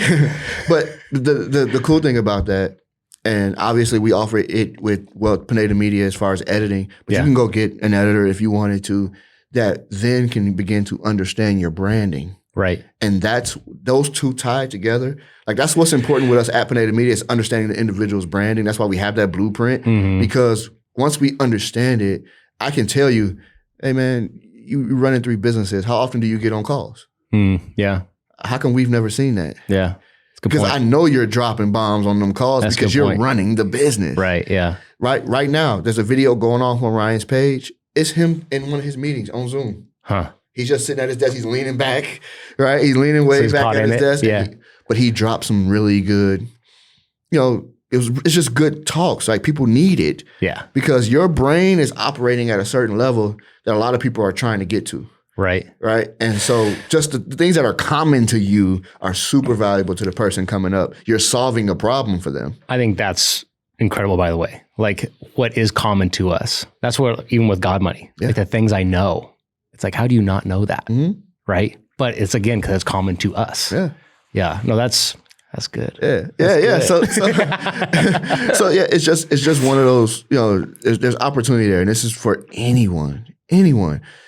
Speaker 2: the cool thing about that, and obviously we offer it with Pineda Media as far as editing, but you can go get an editor if you wanted to, that then can begin to understand your branding.
Speaker 1: Right.
Speaker 2: And that's those 2 tied together. Like that's what's important with us at Pineda Media is understanding the individual's branding. That's why we have that blueprint, because once we understand it, I can tell you, hey man, you running 3 businesses. How often do you get on calls?
Speaker 1: Yeah.
Speaker 2: How come we've never seen that?
Speaker 1: Yeah.
Speaker 2: Because I know you're dropping bombs on them calls because you're running the business.
Speaker 1: Right. Yeah.
Speaker 2: Right now, there's a video going on Ryan's page. It's him in one of his meetings on Zoom.
Speaker 1: Huh.
Speaker 2: He's just sitting at his desk. He's leaning back, right? He's leaning way back at his desk.
Speaker 1: Yeah.
Speaker 2: But he dropped some really good, it's just good talks. Like people need it.
Speaker 1: Yeah.
Speaker 2: Because your brain is operating at a certain level that a lot of people are trying to get to.
Speaker 1: Right.
Speaker 2: Right. And so just the things that are common to you are super valuable to the person coming up. You're solving a problem for them.
Speaker 1: I think that's incredible, by the way. Like what is common to us. That's what, even with God money, like the things I know, It's like, how do you not know that? Right. But it's again, because it's common to us.
Speaker 2: Yeah.
Speaker 1: Yeah. No, that's good.
Speaker 2: Yeah.
Speaker 1: That's
Speaker 2: So,
Speaker 1: good.
Speaker 2: so yeah, it's just one of those, there's opportunity there. And this is for anyone.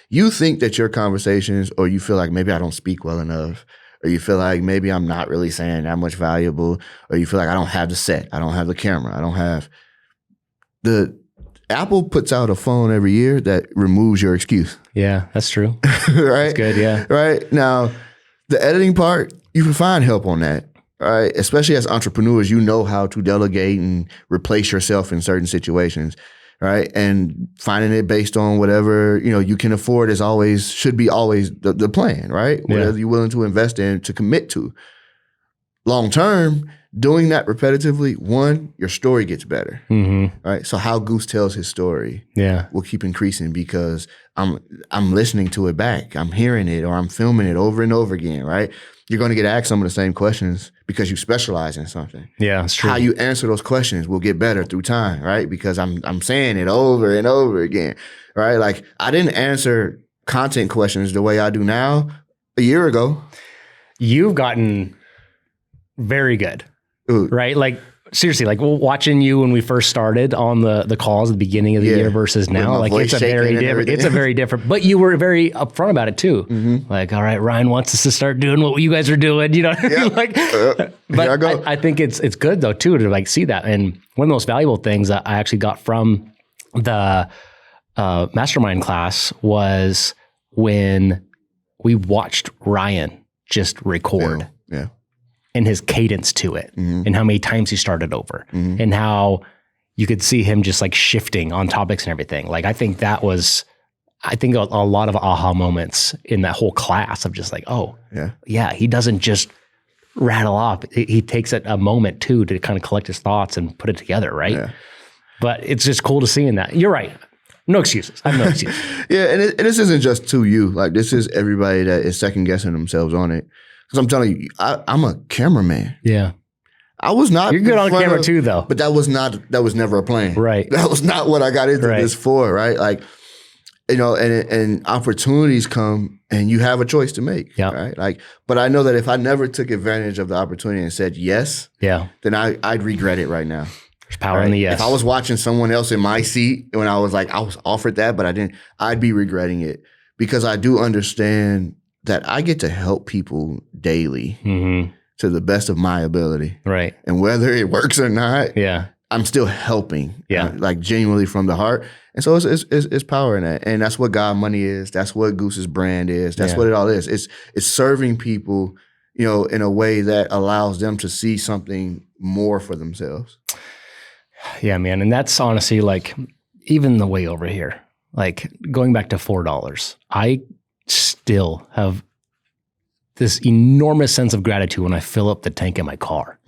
Speaker 2: You think that your conversations, or you feel like maybe I don't speak well enough, or you feel like maybe I'm not really saying that much valuable, or you feel like I don't have the set, I don't have the camera, I don't have Apple puts out a phone every year that removes your excuse.
Speaker 1: Yeah, that's true.
Speaker 2: Right?
Speaker 1: That's good, yeah.
Speaker 2: Right? Now, the editing part, you can find help on that. Right? Especially as entrepreneurs, you know how to delegate and replace yourself in certain situations. Right? And finding it based on whatever, you can afford should be always the plan, right?
Speaker 1: Yeah.
Speaker 2: Whatever you're willing to invest in, to commit to. Long term, doing that repetitively, one, your story gets better. Right? So how Goose tells his story will keep increasing because I'm listening to it back. I'm hearing it, or I'm filming it over and over again, right? You're going to get asked some of the same questions because you specialize in something.
Speaker 1: Yeah, that's true.
Speaker 2: How you answer those questions will get better through time, right? Because I'm saying it over and over again, right? Like, I didn't answer content questions the way I do now a year ago.
Speaker 1: You've gotten very good,
Speaker 2: Ooh.
Speaker 1: right? Like, seriously, like watching you when we first started on the calls at the beginning of the year versus now, like it's a very different, but you were very upfront about it too. Like, all right, Ryan wants us to start doing what you guys are doing, like, but I think it's good though too, to like see that. And one of the most valuable things that I actually got from the mastermind class was when we watched Ryan just record.
Speaker 2: Yeah.
Speaker 1: And his cadence to it, and how many times he started over, and how you could see him just like shifting on topics and everything. Like, I think that was, a lot of aha moments in that whole class of just like, oh, yeah, he doesn't just rattle off. He takes a moment too to kind of collect his thoughts and put it together, right? Yeah. But it's just cool to see in that. You're right. No excuses. I have no excuses.
Speaker 2: Yeah, and this isn't just to you. Like, this is everybody that is second guessing themselves on it. Because I'm telling you, I'm a cameraman.
Speaker 1: Yeah.
Speaker 2: I was not.
Speaker 1: You're good on camera too, though.
Speaker 2: But that was never a plan.
Speaker 1: Right.
Speaker 2: That was not what I got into this for, right? Like, and opportunities come and you have a choice to make. Yeah. Right. Like, but I know that if I never took advantage of the opportunity and said yes, then I'd regret it right now.
Speaker 1: There's power in the yes.
Speaker 2: If I was watching someone else in my seat when I was offered that, but I didn't, I'd be regretting it because I do understand that I get to help people daily to the best of my ability.
Speaker 1: Right.
Speaker 2: And whether it works or not, I'm still helping. Like genuinely from the heart. And so it's power in that. And that's what God Money is. That's what Goose's brand is. That's what it all is. It's serving people, in a way that allows them to see something more for themselves.
Speaker 1: Yeah, man. And that's honestly like, even the way over here, like going back to $4, I still have this enormous sense of gratitude when I fill up the tank in my car.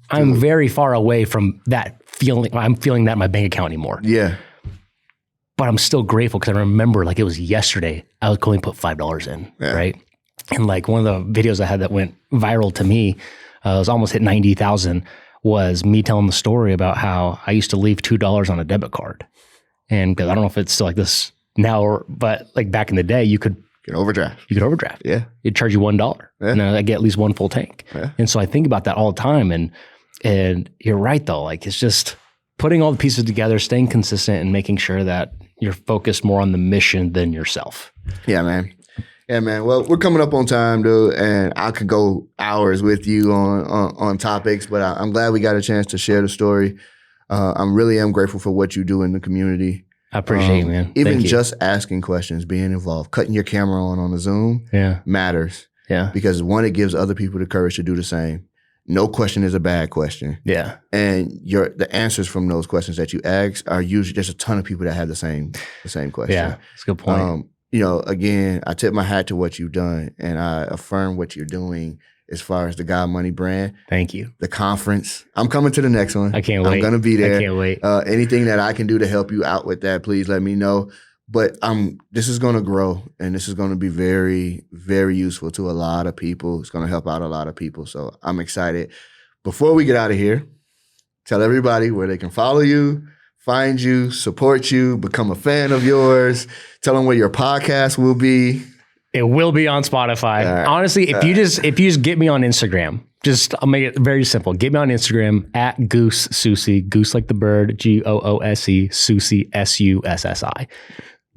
Speaker 1: I'm very far away from that feeling. I'm feeling that in my bank account anymore.
Speaker 2: Yeah.
Speaker 1: But I'm still grateful because I remember like it was yesterday, I was going to put $5 in, right? And like one of the videos I had that went viral to me, it was almost hit 90,000, was me telling the story about how I used to leave $2 on a debit card. And because I don't know if it's still like this now, but like back in the day, you could
Speaker 2: overdraft.
Speaker 1: Yeah. It'd charge you $1. Yeah. And I get at least one full tank. Yeah. And so I think about that all the time. And you're right though. Like it's just putting all the pieces together, staying consistent and making sure that you're focused more on the mission than yourself.
Speaker 2: Yeah, man. Yeah, man. Well, we're coming up on time, dude, and I could go hours with you on topics, but I'm glad we got a chance to share the story. I really am grateful for what you do in the community.
Speaker 1: I appreciate it, man.
Speaker 2: Even just asking questions, being involved, cutting your camera on the Zoom matters. Yeah. Because one, it gives other people the courage to do the same. No question is a bad question. Yeah. And the answers from those questions that you ask are usually, there's a ton of people that have the same question.
Speaker 1: Yeah, that's a good point.
Speaker 2: Again, I tip my hat to what you've done and I affirm what you're doing as far as the God Money brand.
Speaker 1: Thank you.
Speaker 2: The conference. I'm coming to the next one.
Speaker 1: I can't wait.
Speaker 2: I'm going to be there.
Speaker 1: I can't wait.
Speaker 2: Anything that I can do to help you out with that, please let me know. But this is going to grow and this is going to be very, very useful to a lot of people. It's going to help out a lot of people. So I'm excited. Before we get out of here, tell everybody where they can follow you, find you, support you, become a fan of yours? Tell them where your podcast will be.
Speaker 1: It will be on Spotify. Right. Honestly, if you just get me on Instagram, I'll make it very simple. Get me on Instagram at Goose Sussi, Goose like the bird, Goose, Sussi, Sussi.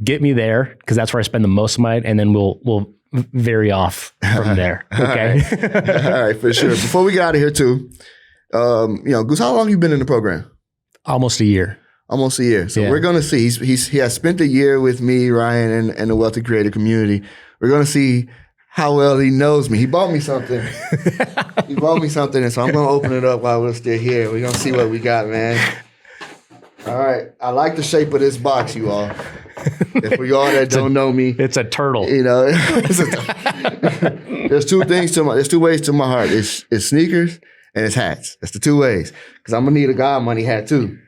Speaker 1: Get me there because that's where I spend the most of mine, and then we'll vary off from there. Okay.
Speaker 2: All right, for sure. Before we get out of here too, Goose, how long have you been in the program?
Speaker 1: Almost a year.
Speaker 2: Almost a year. So we're gonna see. He has spent a year with me, Ryan, and the Wealthy Creator community. We're gonna see how well he knows me. He bought me something. And so I'm gonna open it up while we're still here. We're gonna see what we got, man. All right. I like the shape of this box, you all. If for y'all that don't know me,
Speaker 1: it's a turtle.
Speaker 2: There's two ways to my heart. It's sneakers and it's hats. That's the two ways. Because I'm gonna need a God Money hat too.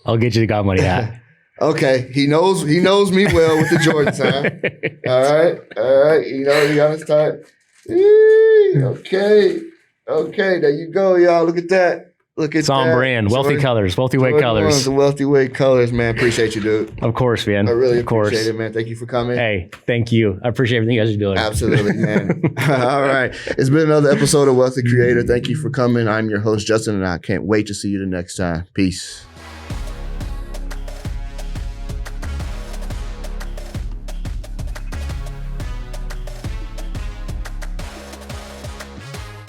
Speaker 1: I'll get you the God Money hat.
Speaker 2: Okay, he knows me well with the Jordans, huh? All right. You gotta start. Okay, there you go, y'all. Look at that. It's
Speaker 1: on brand. Wealthy colors. Wealthy way colors.
Speaker 2: The wealthy way colors, man. Appreciate you, dude.
Speaker 1: Of course, man.
Speaker 2: I really appreciate it, man. Thank you for coming.
Speaker 1: Hey, thank you. I appreciate everything you guys are doing.
Speaker 2: Absolutely, man. All right. It's been another episode of Wealthy Creator. Thank you for coming. I'm your host, Justin, and I can't wait to see you the next time. Peace.